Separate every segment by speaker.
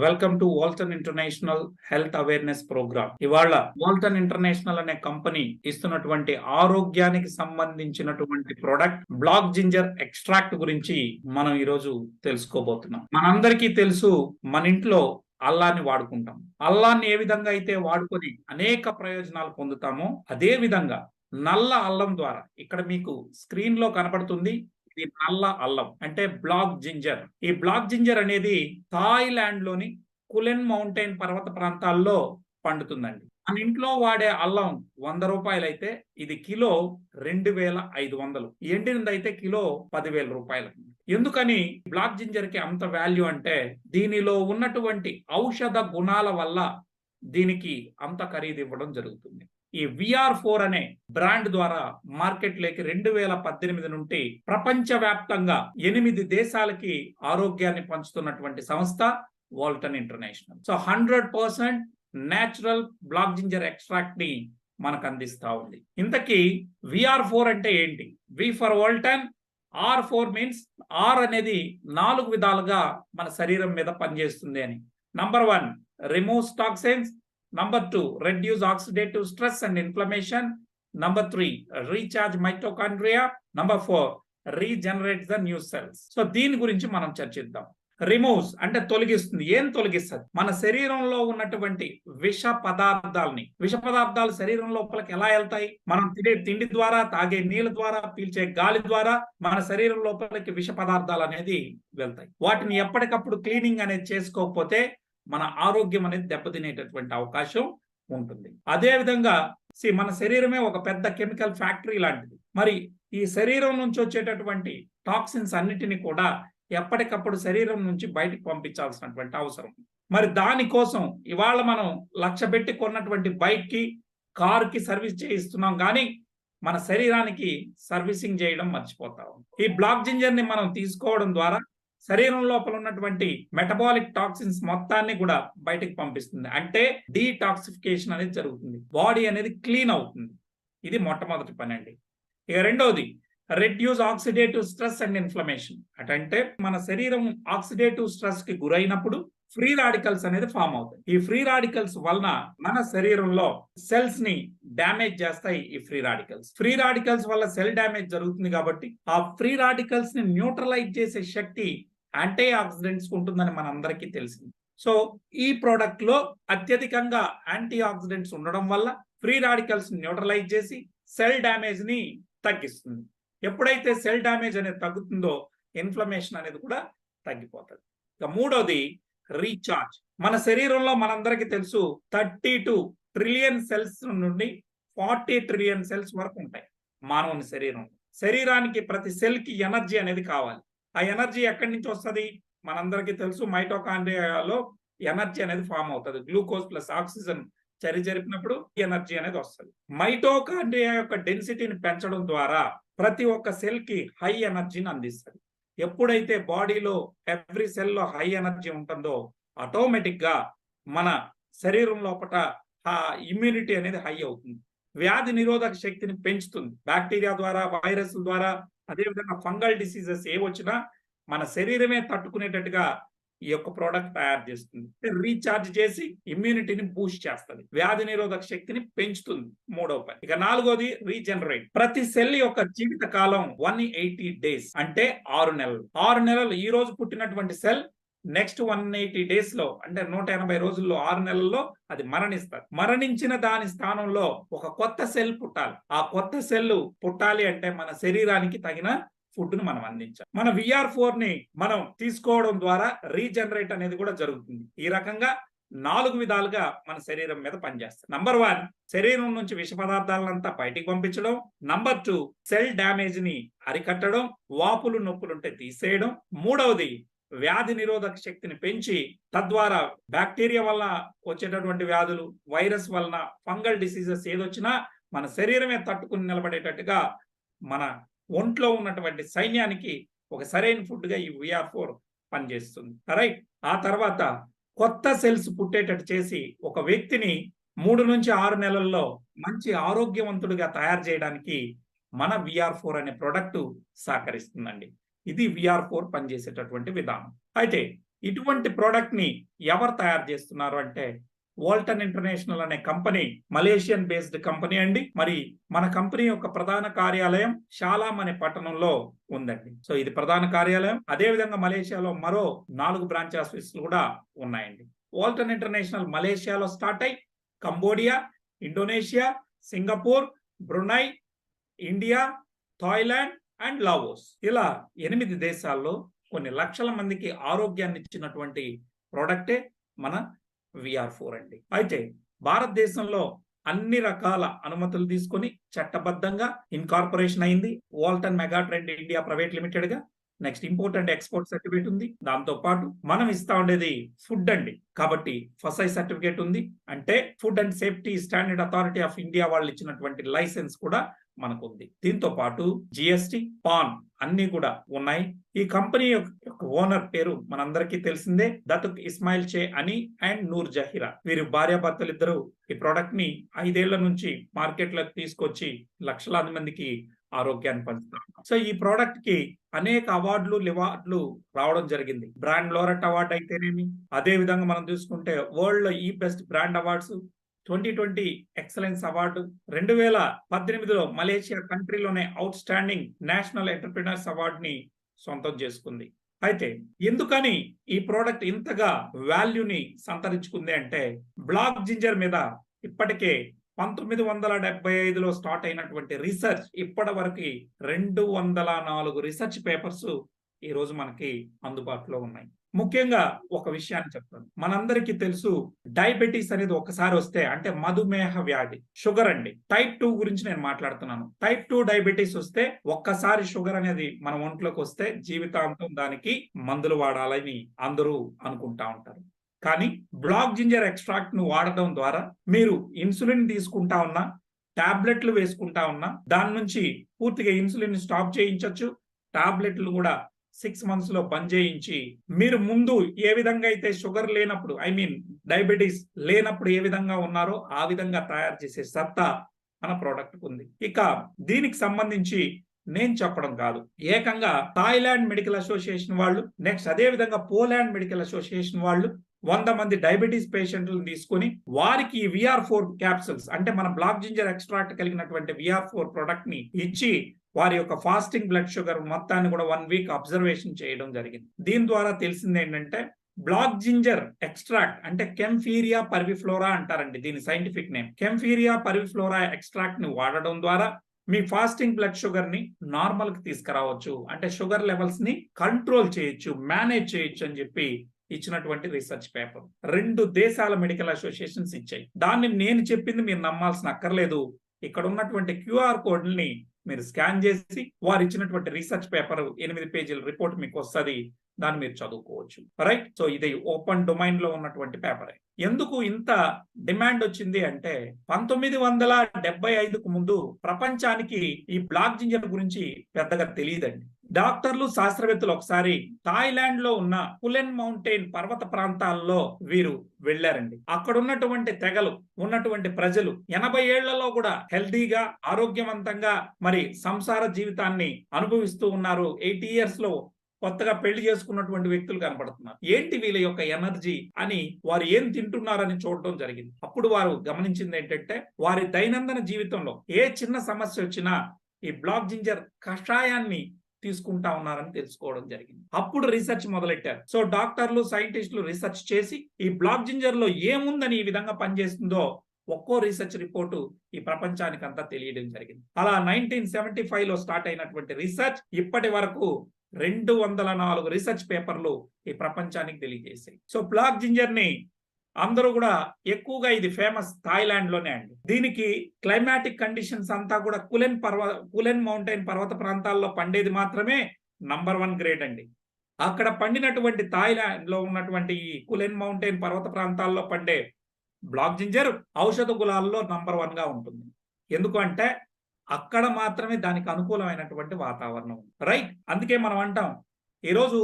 Speaker 1: Welcome to Walton International health awareness programme. ఇవాళ Walton International అనే company ఇస్తున్నటువంటి ఆరోగ్యానికి సంబంధించినటువంటి ప్రొడక్ట్ బ్లాక్ జింజర్ ఎక్స్ట్రాక్ట్ గురించి మనం ఈరోజు తెలుసుకోబోతున్నాం. మనందరికీ తెలుసు, మన ఇంట్లో అల్లాన్ని వాడుకుంటాం. అల్లాన్ని ఏ విధంగా అయితే వాడుకొని అనేక ప్రయోజనాలు పొందుతామో, అదే విధంగా నల్ల అల్లం ద్వారా ఇక్కడ మీకు స్క్రీన్ లో కనపడుతుంది. ఇది నల్ల అల్లం అంటే బ్లాక్ జింజర్. ఈ బ్లాక్ జింజర్ అనేది థాయిలాండ్ లోని కులెన్ మౌంటైన్ పర్వత ప్రాంతాల్లో పండుతుందండి. మన ఇంట్లో వాడే అల్లం 100 రూపాయలు అయితే ఇది కిలో 2500. ఎండినదైతే కిలో 10,000 రూపాయలు. ఎందుకని బ్లాక్ జింజర్ కి అంత వాల్యూ అంటే, దీనిలో ఉన్నటువంటి ఔషధ గుణాల వల్ల దీనికి అంత ఖరీదు ఇవ్వడం జరుగుతుంది. ఈ VR4 అనే బ్రాండ్ ద్వారా మార్కెట్ లోకి 2018 నుండి ప్రపంచవ్యాప్తంగా 8 దేశాలకి ఆరోగ్యాన్ని పంచుతున్నటువంటి సంస్థ Walton International. So 100% natural black ginger extract ని మనకు అందిస్తా ఉంది. ఇంతకీ VR4 అంటే ఏంటి? V for Walton, R4 means R అనేది 4 విధాలుగా మన శరీరం మీద పనిచేస్తుంది అని. Number 1 removes toxins. Number 2, reduce oxidative stress and inflammation. Number 3, recharge mitochondria. Number 4, regenerates the new cells. So దీని గురించి మనం చర్చిద్దాం. రిమూవ్స్ అంటే తొలగిస్తుంది. ఏం తొలగిస్తుంది? మన శరీరంలో ఉన్నటువంటి విష పదార్థాలు శరీరం లోపలికి ఎలా వెళ్తాయి? మనం తినే తిండి ద్వారా, తాగే నీళ్ళ ద్వారా, పీల్చే గాలి ద్వారా మన శరీరం లోపలికి విష పదార్థాలు అనేది వెళ్తాయి. వాటిని ఎప్పటికప్పుడు క్లీనింగ్ అనేది చేసుకోకపోతే మన ఆరోగ్యం అనేది దెబ్బతినేటటువంటి అవకాశం ఉంటుంది. అదే విధంగా మన శరీరమే ఒక పెద్ద కెమికల్ ఫ్యాక్టరీ లాంటిది. మరి ఈ శరీరం నుంచి వచ్చేటటువంటి టాక్సిన్స్ అన్నిటిని కూడా ఎప్పటికప్పుడు శరీరం నుంచి బయటకు పంపించాల్సినటువంటి అవసరం. మరి దానికోసం ఇవాళ మనం 1,00,000 పెట్టి కొన్నటువంటి బైక్ కి, కార్ కి సర్వీస్ చేయిస్తున్నాం, కానీ మన శరీరానికి సర్వీసింగ్ చేయడం మర్చిపోతాం. ఈ బ్లాక్ జింజర్ ని మనం తీసుకోవడం ద్వారా శరీరం లోపల ఉన్నటువంటి మెటబాలిక్ టాక్సిన్స్ మొత్తాన్ని కూడా బయటకు పంపిస్తుంది. అంటే డీటాక్సిఫికేషన్ అనేది జరుగుతుంది. బాడీ అనేది క్లీన్ అవుతుంది. ఇది మొట్టమొదటి పని అండి. ఇక రెండవది reduce oxidative stress and inflammation. అంటే మన శరీరం ఆక్సిడేటివ్ స్ట్రెస్ కి గురైనప్పుడు ఫ్రీ రాడికల్స్ అనేది ఫామ్ అవుతాయి. ఈ ఫ్రీ రాడికల్స్ వలన మన శరీరంలో సెల్స్ ని డ్యామేజ్ చేస్తాయి. ఈ ఫ్రీ రాడికల్స్ వల్ల సెల్ డ్యామేజ్ జరుగుతుంది. కాబట్టి ఆ ఫ్రీ రాడికల్స్ ని న్యూట్రలైజ్ చేసే శక్తి యాంటీ ఆక్సిడెంట్స్ ఉంటుందని మనందరికీ తెలిసింది. సో ఈ ప్రోడక్ట్ లో అత్యధికంగా యాంటీ ఆక్సిడెంట్స్ ఉండడం వల్ల ఫ్రీ రాడికల్స్ న్యూట్రలైజ్ చేసి సెల్ డ్యామేజ్ ని తగ్గిస్తుంది. ఎప్పుడైతే సెల్ డ్యామేజ్ అనేది తగ్గుతుందో ఇన్ఫ్లమేషన్ అనేది కూడా తగ్గిపోతుంది. ఇక మూడోది రీఛార్జ్. మన శరీరంలో మనందరికీ తెలుసు 32 ట్రిలియన్ సెల్స్ నుండి 40 ట్రిలియన్ సెల్స్ వరకు ఉంటాయి మానవుని శరీరానికి ప్రతి సెల్ కి ఎనర్జీ అనేది కావాలి. ఆ ఎనర్జీ ఎక్కడి నుంచి వస్తుంది? మనందరికీ తెలుసు, మైటోకాండ్రియాలో ఎనర్జీ అనేది ఫామ్ అవుతుంది. గ్లూకోజ్ ప్లస్ ఆక్సిజన్ జరిపినప్పుడు ఎనర్జీ అనేది వస్తుంది. మైటోకాండ్రియా యొక్క డెన్సిటీని పెంచడం ద్వారా ప్రతి ఒక్క సెల్ కి హై ఎనర్జీని అందిస్తుంది. ఎప్పుడైతే బాడీలో ఎవ్రీ సెల్ లో హై ఎనర్జీ ఉంటుందో ఆటోమేటిక్ గా మన శరీరం లోపల ఇమ్యూనిటీ అనేది హై అవుతుంది. వ్యాధి నిరోధక శక్తిని పెంచుతుంది. బ్యాక్టీరియా ద్వారా, వైరస్ ద్వారా, అదేవిధంగా ఫంగల్ డిసీజెస్ ఏ వచ్చినా మన శరీరమే తట్టుకునేటట్టుగా ఈ యొక్క ప్రోడక్ట్ తయారు చేస్తుంది. రీఛార్జ్ చేసి ఇమ్యూనిటీని బూస్ట్ చేస్తుంది, వ్యాధి నిరోధక శక్తిని పెంచుతుంది. మూడవ పని. ఇక నాలుగోది రీజనరేట్. ప్రతి సెల్ యొక్క జీవిత కాలం 180 డేస్ అంటే 6 నెలలు. 6 నెలలు ఈ రోజు పుట్టినటువంటి సెల్ నెక్స్ట్ 180 డేస్ లో అంటే 180 రోజుల్లో 6 నెలల్లో అది మరణిస్తారు. మరణించిన దాని స్థానంలో ఒక కొత్త సెల్ పుట్టాలి. ఆ కొత్త సెల్ పుట్టాలి అంటే మన శరీరానికి తగిన ఫుడ్ ను మనం అందించాలి. మన VR4 ని మనం తీసుకోవడం ద్వారా రీజనరేట్ అనేది కూడా జరుగుతుంది. ఈ రకంగా 4 విధాలుగా మన శరీరం మీద పనిచేస్తుంది. నంబర్ 1 శరీరం నుంచి విష పదార్థాలంతా బయటికి పంపించడం. నంబర్ 2 సెల్ డ్యామేజ్ ని అరికట్టడం, వాపులు నొప్పులుంటే తీసేయడం. మూడవది వ్యాధి నిరోధక శక్తిని పెంచి తద్వారా బ్యాక్టీరియా వల్ల వచ్చేటటువంటి వ్యాధులు, వైరస్ వలన, ఫంగల్ డిసీజెస్ ఏదొచ్చినా మన శరీరమే తట్టుకుని నిలబడేటట్టుగా మన ఒంట్లో ఉన్నటువంటి సైన్యానికి ఒక సరైన ఫుడ్ గా ఈ VR4 పనిచేస్తుంది. రైట్. ఆ తర్వాత కొత్త సెల్స్ పుట్టేటట్టు చేసి ఒక వ్యక్తిని 3 నుంచి 6 నెలల్లో మంచి ఆరోగ్యవంతుడిగా తయారు చేయడానికి మన VR4 అనే ప్రోడక్ట్ సహకరిస్తుందండి. ఇది VR4 పనిచేసేటటువంటి విధానం. అయితే ఇటువంటి ప్రోడక్ట్ ని ఎవరు తయారు చేస్తున్నారు అంటే వోల్టన్ ఇంటర్నేషనల్ అనే కంపెనీ మలేషియన్ బేస్డ్ కంపెనీ అండి. మరి మన కంపెనీ యొక్క ప్రధాన కార్యాలయం షాలాం అనే పట్టణంలో ఉందండి. సో ఇది ప్రధాన కార్యాలయం. అదే విధంగా మలేషియాలో మరో 4 బ్రాంచ్ ఆఫీసులు కూడా ఉన్నాయండి. వోల్టన్ ఇంటర్నేషనల్ మలేషియాలో స్టార్ట్ అయి Cambodia, Indonesia, Singapore, Brunei, India, Thailand and Laos ఇలా 8 దేశాల్లో కొన్ని లక్షల మందికి ఆరోగ్యాన్ని ఇచ్చినటువంటి ప్రోడక్టే మన VR4 అండి. అయితే భారతదేశంలో అన్ని రకాల అనుమతులు తీసుకొని చట్టబద్ధంగా ఇన్కార్పొరేషన్ అయింది వోల్టన్ మెగాట్రెండ్ ఇండియా ప్రైవేట్ లిమిటెడ్ గా. Next import and export certificate ఉంది. దాంతో పాటు మనం ఇస్తా ఉండేది ఫుడ్ అండి. కాబట్టి ఫసై సర్టిఫికేట్ ఉంది. అంటే food and safety standard authority of India వాళ్ళు ఇచ్చినటువంటి లైసెన్స్ కూడా మనకు ఉంది. దీంతో పాటు జిఎస్టి, పాన్ అన్ని కూడా ఉన్నాయి. ఈ కంపెనీ యొక్క ఓనర్ పేరు మనందరికీ తెలిసిందే, దతుక్ ఇస్మాయిల్ చే అని అండ్ నూర్ జహీరా. వీరు భార్యాభర్తలు ఇద్దరు ఈ ప్రోడక్ట్ ని 5 ఏళ్ల నుంచి మార్కెట్ లోకి తీసుకొచ్చి లక్షలాది మందికి ఆరోగ్యాన్ని పంచుతారు. సో ఈ ప్రోడక్ట్ కి అనేక అవార్డులు రావడం జరిగింది. బ్రాండ్ లోరెట్ అవార్డు అయితేనేమి, అదే విధంగా మనం చూసుకుంటే వరల్డ్ లో ఈ best brand awards, 2020 excellence award, 2018లో మలేషియా కంట్రీలోనే outstanding national entrepreneurs award ని సొంతం చేసుకుంది. అయితే ఎందుకని ఈ ప్రోడక్ట్ ఇంతగా వాల్యూని సంతరించుకుంది అంటే బ్లాక్ జింజర్ మీద ఇప్పటికే 1975లో స్టార్ట్ అయినటువంటి రీసెర్చ్ ఇప్పటి వరకు 204 రీసెర్చ్ పేపర్స్ ఈ రోజు మనకి అందుబాటులో ఉన్నాయి. ముఖ్యంగా ఒక విషయాన్ని చెప్తాను. మనందరికీ తెలుసు డయాబెటీస్ అనేది ఒకసారి వస్తే అంటే మధుమేహ వ్యాధి, షుగర్ అండి. టైప్ 2 గురించి నేను మాట్లాడుతున్నాను. టైప్ 2 డయాబెటీస్ వస్తే ఒక్కసారి షుగర్ అనేది మన ఒంట్లోకి వస్తే జీవితాంతం దానికి మందులు వాడాలని అందరూ అనుకుంటా ఉంటారు. కానీ బ్లాక్ జింజర్ ఎక్స్ట్రాక్ట్ ను వాడటం ద్వారా మీరు ఇన్సులిన్ తీసుకుంటా ఉన్నా, టాబ్లెట్లు వేసుకుంటా ఉన్నా దాని నుంచి పూర్తిగా ఇన్సులిన్ స్టాప్ చేయించవచ్చు. టాబ్లెట్లు కూడా 6 months లో బంద్ చేయించి మీరు ముందు ఏ విధంగా అయితే షుగర్ లేనప్పుడు డయాబెటీస్ లేనప్పుడు ఏ విధంగా ఉన్నారో ఆ విధంగా తయారు చేసే సత్తా మన ప్రోడక్ట్ ఉంది. ఇక దీనికి సంబంధించి నేను చెప్పడం కాదు, ఏకంగా థాయిలాండ్ మెడికల్ అసోసియేషన్ వాళ్ళు, నెక్స్ట్ అదే విధంగా పోలాండ్ మెడికల్ అసోసియేషన్ వాళ్ళు 100 మంది డయాబెటీస్ పేషెంట్లను తీసుకుని వారికి VR4 క్యాప్సూల్స్ అంటే మన బ్లాక్ జింజర్ ఎక్స్ట్రాక్ట్ కలిగినటువంటి VR4 ప్రోడక్ట్ ని ఇచ్చి వారి యొక్క ఫాస్టింగ్ బ్లడ్ షుగర్ మొత్తాన్ని కూడా 1 week అబ్జర్వేషన్ చేయడం జరిగింది. దీని ద్వారా తెలిసింది ఏంటంటే బ్లాక్ జింజర్ ఎక్స్ట్రాక్ట్ అంటే కెంఫీరియా పర్విఫ్లోరా అంటారండి దీని సైంటిఫిక్ నేమ్. కెంఫీరియా పర్విఫ్లోరా ఎక్స్ట్రాక్ట్ ని వాడడం ద్వారా మీ ఫాస్టింగ్ బ్లడ్ షుగర్ ని నార్మల్ కి తీసుకురావచ్చు, అంటే షుగర్ లెవెల్స్ ని కంట్రోల్ చేయొచ్చు, మేనేజ్ చేయొచ్చు అని చెప్పి ఇచ్చినటువంటి రీసెర్చ్ పేపర్ 2 దేశాల మెడికల్ అసోసియేషన్స్ ఇచ్చాయి. దాన్ని నేను చెప్పింది మీరు నమ్మాల్సిన అక్కర్లేదు. ఇక్కడ ఉన్నటువంటి QR కోడ్ని మీరు స్కాన్ చేసి వారు ఇచ్చినటువంటి రీసెర్చ్ పేపర్ 8 పేజీల రిపోర్ట్ మీకు వస్తుంది, దాన్ని మీరు చదువుకోవచ్చు. రైట్. సో ఇది ఓపెన్ డొమైన్ లో ఉన్నటువంటి పేపర్. ఎందుకు ఇంత డిమాండ్ వచ్చింది అంటే 1975కు ముందు ప్రపంచానికి ఈ బ్లాక్ జింజర్ గురించి పెద్దగా తెలియదండి. డాక్టర్లు, శాస్త్రవేత్తలు ఒకసారి థాయిలాండ్ లో ఉన్న కులెన్ మౌంటైన్ పర్వత ప్రాంతాల్లో వీరు వెళ్లారండి. అక్కడ ఉన్నటువంటి తెగలు, ఉన్నటువంటి ప్రజలు 80 ఏళ్లలో కూడా హెల్దీగా, ఆరోగ్యవంతంగా మరి సంసార జీవితాన్ని అనుభవిస్తూ ఉన్నారు. 80 years లో కొత్తగా పెళ్లి చేసుకున్నటువంటి వ్యక్తులు కనపడుతున్నారు. ఏంటి వీళ్ళ యొక్క ఎనర్జీ అని వారు ఏం తింటున్నారని చూడడం జరిగింది. అప్పుడు వారు గమనించింది ఏంటంటే వారి దైనందిన జీవితంలో ఏ చిన్న సమస్య వచ్చినా ఈ బ్లాక్ జింజర్ కషాయాన్ని తీసుకుంటా ఉన్నారని తెలుసుకోవడం జరిగింది. అప్పుడు రీసెర్చ్ మొదలెట్టారు. సో డాక్టర్లు, సైంటిస్టులు రీసెర్చ్ చేసి ఈ బ్లాక్ జింజర్ లో ఏముందని ఈ విధంగా పనిచేస్తుందో ఒక్కో రీసెర్చ్ రిపోర్టు ఈ ప్రపంచానికి అంతా తెలియడం జరిగింది. అలా 1975లో స్టార్ట్ అయినటువంటి రీసెర్చ్ ఇప్పటి వరకు 204 రీసెర్చ్ పేపర్లు ఈ ప్రపంచానికి తెలియజేశాయి. సో బ్లాక్ జింజర్ ని అందరూ కూడా ఎక్కువగా ఇది ఫేమస్ థాయిలాండ్ లోనే అండి. దీనికి క్లైమాటిక్ కండిషన్స్ అంతా కూడా కులెన్ మౌంటైన్ పర్వత ప్రాంతాల్లో పండేది మాత్రమే నంబర్ 1 గ్రేడ్ అండి. అక్కడ పండినటువంటి థాయిలాండ్ లో ఉన్నటువంటి ఈ కులెన్ మౌంటైన్ పర్వత ప్రాంతాల్లో పండే బ్లాక్ జింజర్ ఔషధ గులాల్లో నంబర్ 1 గా ఉంటుంది. ఎందుకు అంటే అక్కడ మాత్రమే దానికి అనుకూలమైనటువంటి వాతావరణం. రైట్. అందుకే మనం అంటాం ఈరోజు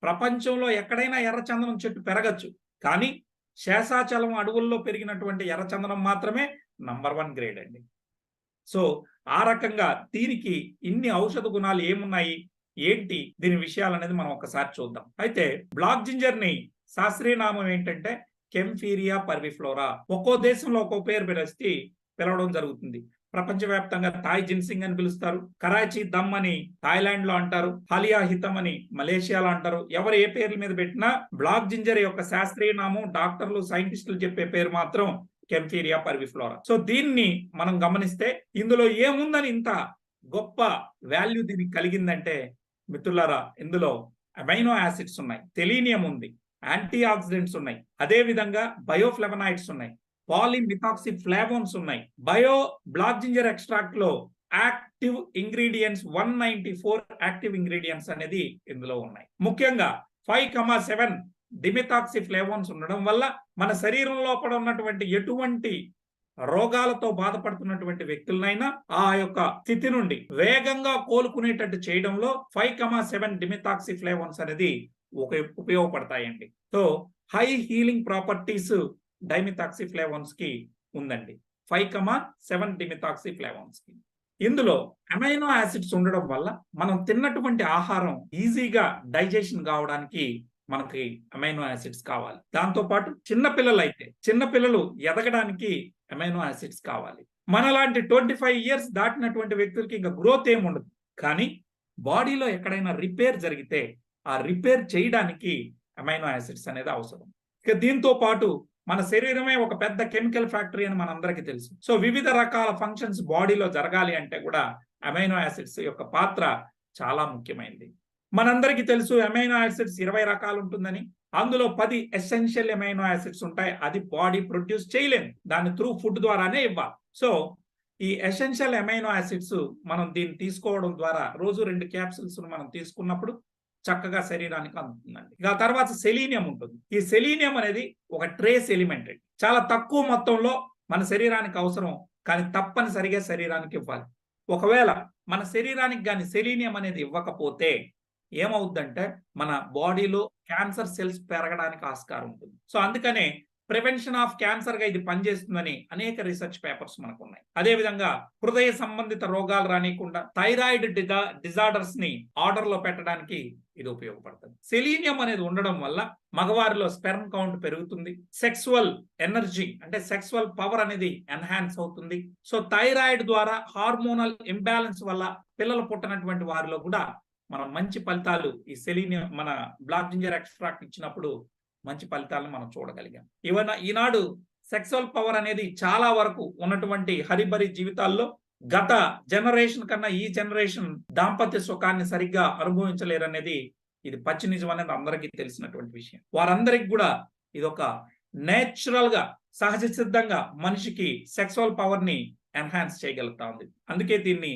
Speaker 1: ప్రపంచంలో ఎక్కడైనా ఎర్రచందనం చెట్టు పెరగచ్చు, కానీ శేషాచలం అడవుల్లో పెరిగినటువంటి ఎర్రచందనం మాత్రమే నంబర్ 1 గ్రేడ్ అండి. సో ఆ రకంగా దీనికి ఇన్ని ఔషధ గుణాలు ఏమున్నాయి, ఏంటి దీని విషయాలు అనేది మనం ఒకసారి చూద్దాం. అయితే బ్లాక్ జింజర్ ని శాస్త్రీయ నామం ఏంటంటే కెంఫీరియా పర్విఫ్లోరా. ఒక్కో దేశంలో ఒక్కో పేరు పిలవడం జరుగుతుంది. ప్రపంచవ్యాప్తంగా థాయ్ జిన్సింగ్ అని పిలుస్తారు, కరాచీ దమ్ అని థాయిలాండ్ లో అంటారు, హాలియా హితం అని మలేషియాలో అంటారు. ఎవరు ఏ పేర్ల మీద పెట్టినా బ్లాక్ జింజర్ యొక్క శాస్త్రీయ నామం డాక్టర్లు సైంటిస్టులు చెప్పే పేరు మాత్రం కెంఫీరియా పర్విఫ్లోరా. సో దీన్ని మనం గమనిస్తే ఇందులో ఏముందని ఇంత గొప్ప వాల్యూ దీనికి కలిగిందంటే మిత్రులారా, ఇందులో అమైనో యాసిడ్స్ ఉన్నాయి, సెలీనియం ఉంది, యాంటీ ఆక్సిడెంట్స్ ఉన్నాయి, అదే విధంగా బయోఫ్లెవనాయిడ్స్ ఉన్నాయి, పాలిమిథాక్సి ఫ్లావోన్స్ ఉన్నాయి. బ్లాక్ జింజర్ ఎక్స్ట్రాక్ట్ లో యాక్టివ్ ఇంగ్రీడియంట్స్ 194 యాక్టివ్ ఇంగ్రీడియంట్స్ అనేది ఇందులో ఉన్నాయి. ముఖ్యంగా 5,7 డిమిథాక్సి ఫ్లావోన్స్ ఉండడం వల్ల మన శరీరం లోపల ఉన్నటువంటి ఎటువంటి రోగాలతో బాధపడుతున్నటువంటి వ్యక్తులనైనా ఆ యొక్క స్థితి నుండి వేగంగా కోలుకునేటట్టు చేయడంలో 5,7 డిమిథాక్సి ఫ్లావోన్స్ అనేది ఉపయోగపడతాయండి. సో హై హీలింగ్ ప్రాపర్టీస్ డైమిథాక్సి ఫ్లావోన్స్ కి ఉందండి. 5,7 డిమిథాక్సి ఫ్లావోన్స్ కి. ఇందులో అమైనో యాసిడ్స్ ఉండడం వల్ల మనం తిన్నటువంటి ఆహారం ఈజీగా డైజెషన్ కావడానికి మనకి అమైనో యాసిడ్స్ కావాలి. దాంతో పాటు చిన్నపిల్లలు ఎదగడానికి అమైనో యాసిడ్స్ కావాలి. మనలాంటి 25 ఇయర్స్ దాటినటువంటి వ్యక్తులకి ఇంకా గ్రోత్ ఏముండదు, కానీ బాడీలో ఎక్కడైనా రిపేర్ జరిగితే ఆ రిపేర్ చేయడానికి అమైనో యాసిడ్స్ అనేది అవసరం. ఇక దీంతో పాటు మన శరీరమే ఒక పెద్ద కెమికల్ ఫ్యాక్టరీ అని మనందరికీ తెలుసు. సో వివిధ రకాల ఫంక్షన్స్ బాడీలో జరగాలి అంటే కూడా అమైనో యాసిడ్స్ యొక్క పాత్ర చాలా ముఖ్యమైనది. మనందరికీ తెలుసు అమైనో యాసిడ్స్ 20 రకాలు ఉంటుందని. అందులో 10 ఎసెన్షియల్ అమైనో యాసిడ్స్ ఉంటాయి. అది బాడీ ప్రొడ్యూస్ చేయలేదు, దాన్ని త్రూ ఫుడ్ ద్వారానే ఇవ్వాలి. సో ఈ ఎసెన్షియల్ అమైనో యాసిడ్స్ మనం దీన్ని తీసుకోవడం ద్వారా రోజు 2 క్యాప్సూల్స్ మనం తీసుకున్నప్పుడు చక్కగా శరీరానికి అందుతుందండి. ఇక తర్వాత సెలీనియం ఉంటుంది. ఈ సెలీనియం అనేది ఒక ట్రేస్ ఎలిమెంట్. చాలా తక్కువ మొత్తంలో మన శరీరానికి అవసరం, కానీ తప్పనిసరిగా శరీరానికి ఇవ్వాలి. ఒకవేళ మన శరీరానికి కానీ సెలీనియం అనేది ఇవ్వకపోతే ఏమవుద్దంటే మన బాడీలో క్యాన్సర్ సెల్స్ పెరగడానికి ఆస్కారం ఉంటుంది. సో అందుకనే ప్రివెన్షన్ ఆఫ్ క్యాన్సర్ గా ఇది పనిచేస్తుందని అనేక రీసెర్చ్ పేపర్స్ మనకు ఉన్నాయి. అదేవిధంగా హృదయ సంబంధిత రోగాలు రానియకుండా థైరాయిడ్ డిజార్డర్స్ ని ఆర్డర్ లో పెట్టడానికి ఇది ఉపయోగపడుతుంది. సెలీనియం అనేది ఉండడం వల్ల మగవారిలో స్పెర్మ్ కౌంట్ పెరుగుతుంది, సెక్సువల్ ఎనర్జీ అంటే సెక్సువల్ పవర్ అనేది ఎన్హాన్స్ అవుతుంది. సో థైరాయిడ్ ద్వారా హార్మోనల్ ఇంబ్యాలెన్స్ వల్ల పిల్లలు పుట్టనటువంటి వారిలో కూడా మనం మంచి ఫలితాలు ఈ సెలీనియం మన బ్లాక్ జింజర్ ఎక్స్ట్రాక్ట్ ఇచ్చినప్పుడు మంచి ఫలితాలను మనం చూడగలిగాం. ఈనాడు సెక్సువల్ పవర్ అనేది చాలా వరకు ఉన్నటువంటి హరిబరి జీవితాల్లో గత జనరేషన్ కన్నా ఈ జనరేషన్ దాంపత్య సుఖాన్ని సరిగ్గా అనుభవించలేరనేది ఇది పచ్చి నిజం అనేది అందరికీ తెలిసినటువంటి విషయం. వారందరికి కూడా ఇది ఒక నేచురల్ గా సహజ సిద్ధంగా మనిషికి సెక్సువల్ పవర్ ని ఎన్హాన్స్ చేయగలుగుతా ఉంది. అందుకే దీన్ని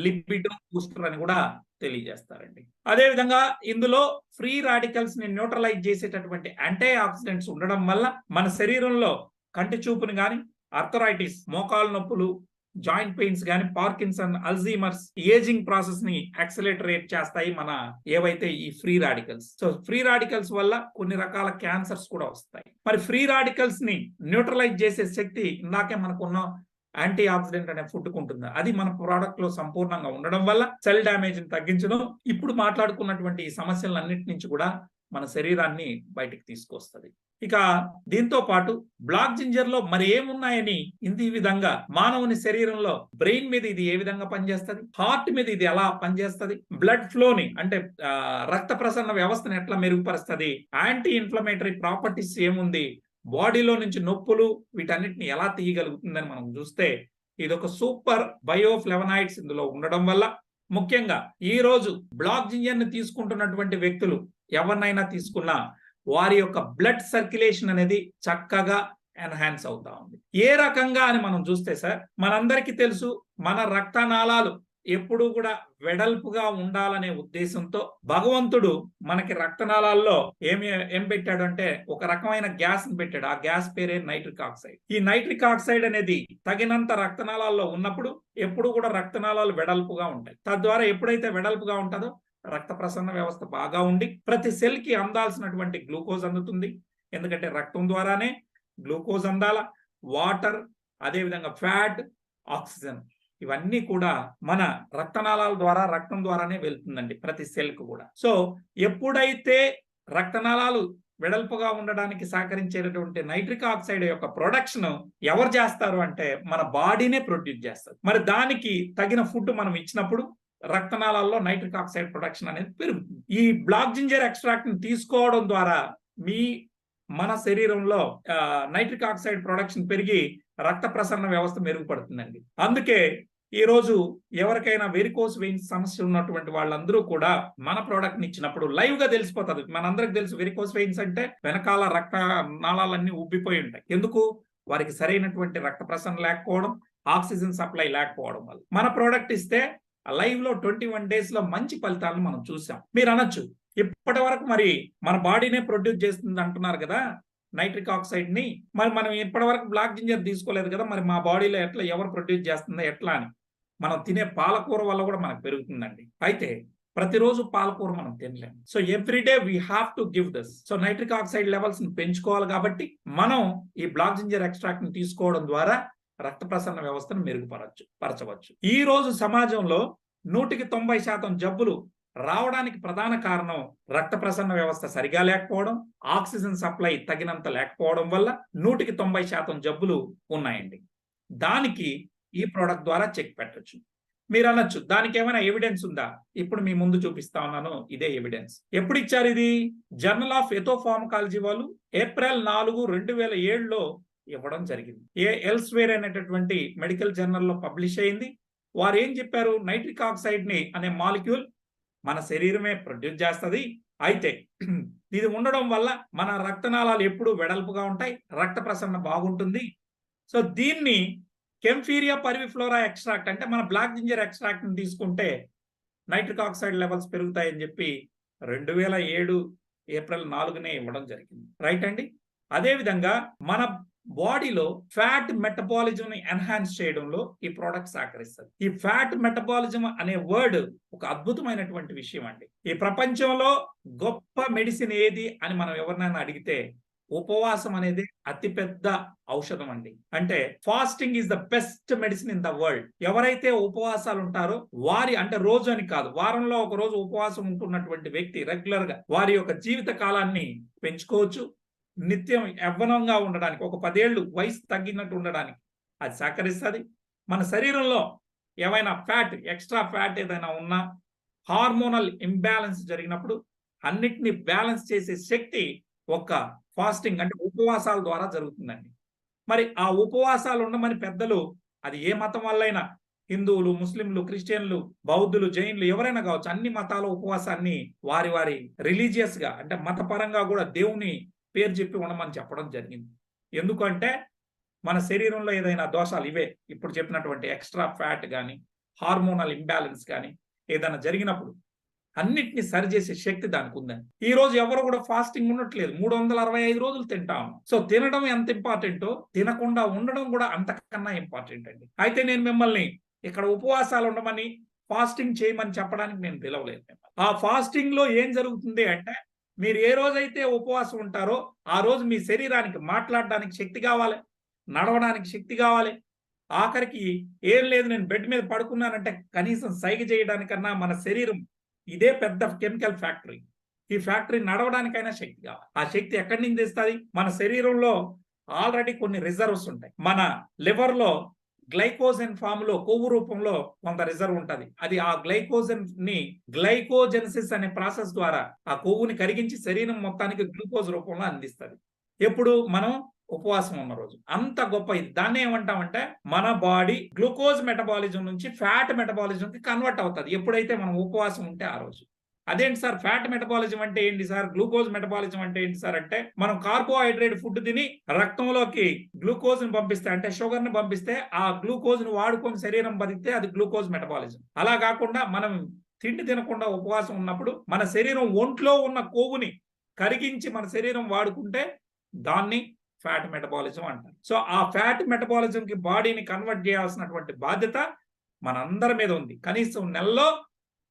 Speaker 1: లిపిడో బూస్టర్ అని కూడా తెలియజేస్తారండి. అదేవిధంగా ఇందులో ఫ్రీ రాడికల్స్ ని న్యూట్రలైజ్ చేసేటటువంటి యాంటీ ఆక్సిడెంట్స్ ఉండడం వల్ల మన శరీరంలో కంటి చూపుని గాని, ఆర్థరైటిస్ మోకాలు నొప్పులు, జాయింట్ పెయిన్స్ గాని, పార్కిన్సన్, అల్జీమర్స్, ఏజింగ్ ప్రాసెస్ ని యాక్సిలరేట్ చేస్తాయి మన ఏవైతే ఈ free radicals. So free radicals వల్ల కొన్ని రకాల క్యాన్సర్స్ కూడా వస్తాయి. మరి ఫ్రీ రాడికల్స్ ని న్యూట్రలైజ్ చేసే శక్తి ఇందాకే మనకున్న యాంటీ ఆక్సిడెంట్ అనే ఫుడ్ ఉంటుంది. అది మన ప్రోడక్ట్ లో సంపూర్ణంగా ఉండడం వల్ల సెల్ డ్యామేజ్ ని తగ్గించడం, ఇప్పుడు మాట్లాడుకున్నటువంటి ఈ సమస్యలన్నిటి నుంచి కూడా మన శరీరాన్ని బయటికి తీసుకొస్తుంది. ఇక దీంతో పాటు బ్లాక్ జింజర్ లో మరి ఏమున్నాయని ఈ విధంగా మానవుని శరీరంలో బ్రెయిన్ మీద ఇది ఏ విధంగా పనిచేస్తుంది, హార్ట్ మీద ఇది ఎలా పనిచేస్తుంది, బ్లడ్ ఫ్లోని అంటే రక్త ప్రసరణ వ్యవస్థను ఎట్లా మెరుగుపరుస్తుంది, యాంటీ ఇన్ఫ్లమేటరీ ప్రాపర్టీస్ ఏముంది, బాడీలో నుంచి నొప్పులు వీటన్నిటిని ఎలా తీయగలుగుతుందని మనం చూస్తే ఇది ఒక సూపర్ బయోఫ్లెవనాయిడ్స్ ఇందులో ఉండడం వల్ల, ముఖ్యంగా ఈ రోజు బ్లాక్ జింజర్ ని తీసుకుంటున్నటువంటి వ్యక్తులు ఎవరినైనా తీసుకున్నా వారి యొక్క బ్లడ్ సర్క్యులేషన్ అనేది చక్కగా ఎన్హాన్స్ అవుతా ఉంది. ఏ రకంగా అని మనం చూస్తే సార్, మనందరికీ తెలుసు మన రక్తనాళాలు ఎప్పుడు కూడా వెడల్పుగా ఉండాలనే ఉద్దేశంతో భగవంతుడు మనకి రక్తనాళాల్లో ఏం పెట్టాడు అంటే ఒక రకమైన గ్యాస్ ని పెట్టాడు. ఆ గ్యాస్ పేరే నైట్రిక్ ఆక్సైడ్. ఈ నైట్రిక్ ఆక్సైడ్ అనేది తగినంత రక్తనాళాల్లో ఉన్నప్పుడు ఎప్పుడు కూడా రక్తనాళాలు వెడల్పుగా ఉంటాయి. తద్వారా ఎప్పుడైతే వెడల్పుగా ఉంటుందో రక్త ప్రసరణ వ్యవస్థ బాగా ఉండి ప్రతి సెల్ కి అందాల్సినటువంటి గ్లూకోజ్ అందుతుంది. ఎందుకంటే రక్తం ద్వారానే గ్లూకోజ్ అందాల, వాటర్, అదేవిధంగా ఫ్యాట్, ఆక్సిజన్ ఇవన్నీ కూడా మన రక్తనాళాల ద్వారా, రక్తం ద్వారానే వెళ్తుందండి ప్రతి సెల్కు కూడా. సో ఎప్పుడైతే రక్తనాళాలు వెడల్పుగా ఉండడానికి సహకరించేటటువంటి నైట్రిక్ ఆక్సైడ్ యొక్క ప్రొడక్షన్ ఎవరు చేస్తారు అంటే మన బాడీనే ప్రొడ్యూస్ చేస్తారు. మరి దానికి తగిన ఫుడ్ మనం ఇచ్చినప్పుడు రక్తనాళాల్లో నైట్రిక్ ఆక్సైడ్ ప్రొడక్షన్ అనేది పెరుగుతుంది. ఈ బ్లాక్ జింజర్ ఎక్స్ట్రాక్ట్ ని తీసుకోవడం ద్వారా మన శరీరంలో నైట్రిక్ ఆక్సైడ్ ప్రొడక్షన్ పెరిగి రక్త ప్రసరణ వ్యవస్థ మెరుగుపడుతుందండి. అందుకే ఈ రోజు ఎవరికైనా వెరికోస్ వెయిన్స్ సమస్య ఉన్నటువంటి వాళ్ళందరూ కూడా మన ప్రోడక్ట్ ని ఇచ్చినప్పుడు లైవ్ గా తెలిసిపోతుంది. మనందరికి తెలుసు వెరికోస్ వెయిన్స్ అంటే వెనకాల రక్త నాళాలన్నీ ఉబ్బిపోయి ఉంటాయి. ఎందుకు? వారికి సరైనటువంటి రక్త ప్రసరణ లేకపోవడం, ఆక్సిజన్ సప్లై లేకపోవడం వల్ల. మన ప్రోడక్ట్ ఇస్తే లైవ్ లో 21 days లో మంచి ఫలితాలను మనం చూసాం. మీరు అనొచ్చు, ఇప్పటి వరకు మరి మన బాడీనే ప్రొడ్యూస్ చేస్తుంది అంటున్నారు కదా నైట్రిక్ ఆక్సైడ్ ని, మరి మనం ఇప్పటి వరకు బ్లాక్ జింజర్ తీసుకోలేదు కదా, మరి మా బాడీలో ఎట్లా ఎవరు ప్రొడ్యూస్ చేస్తుందో ఎట్లా అని. మనం తినే పాలకూర వల్ల కూడా మనకు పెరుగుతుందండి. అయితే ప్రతిరోజు పాలకూర మనం తినలేము. So everyday we have to give this. So nitric oxide levels ని పెంచుకోవాలి కాబట్టి మనం ఈ బ్లాక్ జింజర్ ఎక్స్ట్రాక్ట్ ని తీసుకోవడం ద్వారా రక్త ప్రసరణ వ్యవస్థను మెరుగుపరచవచ్చు. ఈ రోజు సమాజంలో 190% జబ్బులు రావడానికి ప్రధాన కారణం రక్త ప్రసరణ వ్యవస్థ సరిగా లేకపోవడం, ఆక్సిజన్ సప్లై తగినంత లేకపోవడం వల్ల 190% జబ్బులు ఉన్నాయండి. దానికి ఈ ప్రోడక్ట్ ద్వారా చెక్ పెట్టొచ్చు. మీరు అనొచ్చు, దానికి ఏమైనా ఎవిడెన్స్ ఉందా? ఇప్పుడు మీ ముందు చూపిస్తా ఉన్నాను, ఇదే ఎవిడెన్స్. ఎప్పుడు ఇచ్చారు ఇది? జర్నల్ ఆఫ్ ఎథోఫార్మకాలజీ వాళ్ళు April 4, 2007లో ఇవ్వడం జరిగింది. ఎల్స్వేర్ అనేటటువంటి మెడికల్ జర్నల్లో పబ్లిష్ అయింది. వారు ఏం చెప్పారు? నైట్రిక్ ఆక్సైడ్ ని అనే మాలిక్యూల్ మన శరీరమే ప్రొడ్యూస్ చేస్తుంది. అయితే ఇది ఉండడం వల్ల మన రక్తనాళాలు ఎప్పుడు వెడల్పుగా ఉంటాయి, రక్త ప్రసరణ బాగుంటుంది. సో దీన్ని కెంఫీరియా పర్విఫ్లోరా ఎక్స్ట్రాక్ట్ అంటే మన బ్లాక్ జింజర్ ఎక్స్ట్రాక్ట్ ని తీసుకుంటే నైట్రిక్ ఆక్సైడ్ లెవెల్స్ పెరుగుతాయని చెప్పి 2007 April 4నే ఇవ్వడం జరిగింది. రైట్ అండి. అదేవిధంగా మన బాడీలో ఫ్యాట్ మెటబాలిజం ని ఎన్హాన్స్ చేయడంలో ఈ ప్రోడక్ట్ సహకరిస్తుంది. ఈ ఫ్యాట్ మెటబాలిజం అనే వర్డ్ ఒక అద్భుతమైనటువంటి విషయం అండి. ఈ ప్రపంచంలో గొప్ప మెడిసిన్ ఏది అని మనం ఎవరినైనా అడిగితే ఉపవాసం అనేది అతిపెద్ద ఔషధం అండి. అంటే fasting is the best medicine in the world. ఎవరైతే ఉపవాసాలు ఉంటారో వారి, అంటే రోజు అని కాదు, వారంలో ఒక రోజు ఉపవాసం ఉంటున్నటువంటి వ్యక్తి రెగ్యులర్ గా వారి యొక్క జీవిత కాలాన్ని పెంచుకోవచ్చు. నిత్యం యవ్వనంగా ఉండడానికి, ఒక 10 ఏళ్ళు వయసు తగ్గినట్టు ఉండడానికి అది సహకరిస్తుంది. మన శరీరంలో ఏమైనా ఫ్యాట్, ఎక్స్ట్రా ఫ్యాట్ ఏదైనా ఉన్నా, హార్మోనల్ ఇంబ్యాలెన్స్ జరిగినప్పుడు అన్నిటిని బ్యాలెన్స్ చేసే శక్తి ఒక ఫాస్టింగ్ అంటే ఉపవాసాల ద్వారా జరుగుతుందండి. మరి ఆ ఉపవాసాలు ఉండమని పెద్దలు, అది ఏ మతం వల్లైనా, హిందువులు, ముస్లింలు, క్రిస్టియన్లు, బౌద్ధులు, జైన్లు ఎవరైనా కావచ్చు, అన్ని మతాల ఉపవాసాన్ని వారి వారి రిలీజియస్ గా అంటే మతపరంగా కూడా దేవుని పేరు చెప్పి ఉండమని చెప్పడం జరిగింది. ఎందుకంటే మన శరీరంలో ఏదైనా దోషాలు, ఇవే ఇప్పుడు చెప్పినటువంటి ఎక్స్ట్రా ఫ్యాట్ కానీ, హార్మోనల్ ఇంబ్యాలెన్స్ కానీ ఏదైనా జరిగినప్పుడు అన్నిటిని సరిచేసే శక్తి దానికి ఉందని. ఈ రోజు ఎవరు కూడా ఫాస్టింగ్ ఉండట్లేదు. 365 రోజులు తింటాము. సో తినడం ఎంత ఇంపార్టెంటో తినకుండా ఉండడం కూడా అంతకన్నా ఇంపార్టెంట్ అండి. అయితే నేను మిమ్మల్ని ఇక్కడ ఉపవాసాలు ఉండమని, ఫాస్టింగ్ చేయమని చెప్పడానికి నేను పిలవలేదు. ఆ ఫాస్టింగ్ లో ఏం జరుగుతుంది అంటే, మీరు ఏ రోజైతే ఉపవాసం ఉంటారో ఆ రోజు మీ శరీరానికి మాట్లాడడానికి శక్తి కావాలి, నడవడానికి శక్తి కావాలి. ఆఖరికి ఏం లేదు, నేను బెడ్ మీద పడుకున్నానంటే కనీసం సైగ చేయడానికన్నా మన శరీరం ఇదే పెద్ద కెమికల్ ఫ్యాక్టరీ. ఈ ఫ్యాక్టరీ నడవడానికైనా శక్తి కావాలి. ఆ శక్తి ఎక్కడి నుంచి తెస్తుంది? మన శరీరంలో ఆల్రెడీ కొన్ని రిజర్వ్స్ ఉంటాయి. మన లివర్ లో గ్లైకోజన్ ఫామ్ లో, కొవ్వు రూపంలో కొంత రిజర్వ్ ఉంటుంది. అది ఆ గ్లైకోజన్ ని గ్లైకోజెనసిస్ అనే ప్రాసెస్ ద్వారా ఆ కొవ్వుని కరిగించి శరీరం మొత్తానికి గ్లూకోజ్ రూపంలో అందిస్తుంది. ఎప్పుడు? మనం ఉపవాసం ఉన్న రోజు. అంత గొప్ప ఇది. దాన్ని ఏమంటామంటే మన బాడీ గ్లూకోజ్ మెటబాలిజం నుంచి ఫ్యాట్ మెటబాలిజం కి కన్వర్ట్ అవుతుంది ఎప్పుడైతే మనం ఉపవాసం ఉంటే ఆ రోజు. అదేంటి సార్ ఫ్యాట్ మెటబాలిజం అంటే ఏంటి సార్, గ్లూకోజ్ మెటబాలిజం అంటే ఏంటి సార్ అంటే, మనం కార్బోహైడ్రేట్ ఫుడ్ తిని రక్తంలోకి గ్లూకోజ్ ని పంపిస్తే, అంటే షుగర్ ని పంపిస్తే, ఆ గ్లూకోజ్ ని వాడుకొని శరీరం బతికితే అది గ్లూకోజ్ మెటబాలిజం. అలా కాకుండా మనం తిండి తినకుండా ఉపవాసం ఉన్నప్పుడు మన శరీరం ఒంట్లో ఉన్న కొవ్వుని కరిగించి మన శరీరం వాడుకుంటే దాన్ని ఫ్యాట్ మెటబాలిజం అంటారు. సో ఆ ఫ్యాట్ మెటబాలిజం కి బాడీని కన్వర్ట్ చేయాల్సినటువంటి బాధ్యత మనందరి మీద ఉంది. కనీసం నెలలో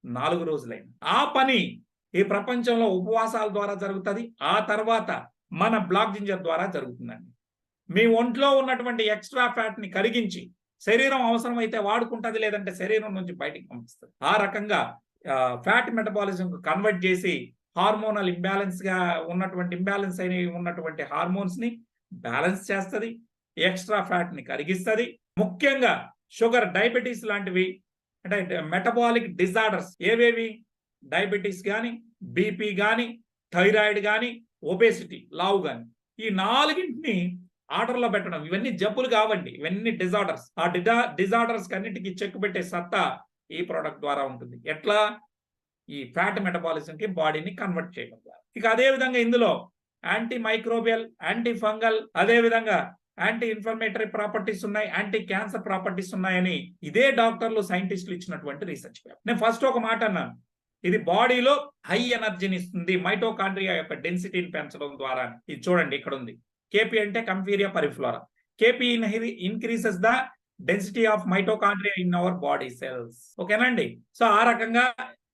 Speaker 1: 4 రోజులైంది. ఆ పని ఈ ప్రపంచంలో ఉపవాసాల ద్వారా జరుగుతుంది. ఆ తర్వాత మన బ్లాక్ జింజర్ ద్వారా జరుగుతుందండి. మీ ఒంట్లో ఉన్నటువంటి ఎక్స్ట్రా ఫ్యాట్ ని కరిగించి శరీరం అవసరమైతే వాడుకుంటుంది, లేదంటే శరీరం నుంచి బయటికి పంపిస్తుంది. ఆ రకంగా ఫ్యాట్ మెటబాలిజం కన్వర్ట్ చేసి హార్మోనల్ ఇంబ్యాలెన్స్ గా ఇంబ్యాలెన్స్ అయిన ఉన్నటువంటి హార్మోన్స్ ని బ్యాలెన్స్ చేస్తుంది, ఎక్స్ట్రా ఫ్యాట్ ని కరిగిస్తుంది. ముఖ్యంగా షుగర్, డయాబెటీస్ లాంటివి అంటే మెటబాలిక్ డిజార్డర్స్ ఏవేవి, డయాబెటీస్ కానీ, బీపీ కానీ, థైరాయిడ్ కానీ, ఒబేసిటీ లావు కానీ, ఈ 4ంటిని ఆర్డర్లో పెట్టడం. ఇవన్నీ జబ్బులు కావండి, ఇవన్నీ డిజార్డర్స్. ఆ డిజార్డర్స్ అన్నిటికీ చెక్ పెట్టే సత్తా ఈ ప్రోడక్ట్ ద్వారా ఉంటుంది. ఎట్లా? ఈ ఫ్యాట్ మెటబాలిజం కి బాడీని కన్వర్ట్ చేయడం ద్వారా. ఇక అదే విధంగా ఇందులో యాంటీ మైక్రోబియల్, యాంటీ ఫంగల్, అదే విధంగా యాంటీ ఇన్ఫ్లమేటరీ ప్రాపర్టీస్ ఉన్నాయి, యాంటీ క్యాన్సర్ ప్రాపర్టీస్ ఉన్నాయని ఇదే డాక్టర్లు, సైంటిస్టులు ఇచ్చినటువంటి రీసెర్చ్ పేపర్. నేను ఫస్ట్ ఒక మాట అన్నాను, ఇది బాడీలో హై ఎనర్జీని ఇస్తుంది మైటోకాండ్రియా యొక్క డెన్సిటీని పెంచడం ద్వారా. ఇది చూడండి, ఇక్కడ ఉంది. కేపీ అంటే Kaempferia parviflora. KP increases the density of mitochondria in our body cells. ఓకేనండి. సో ఆ రకంగా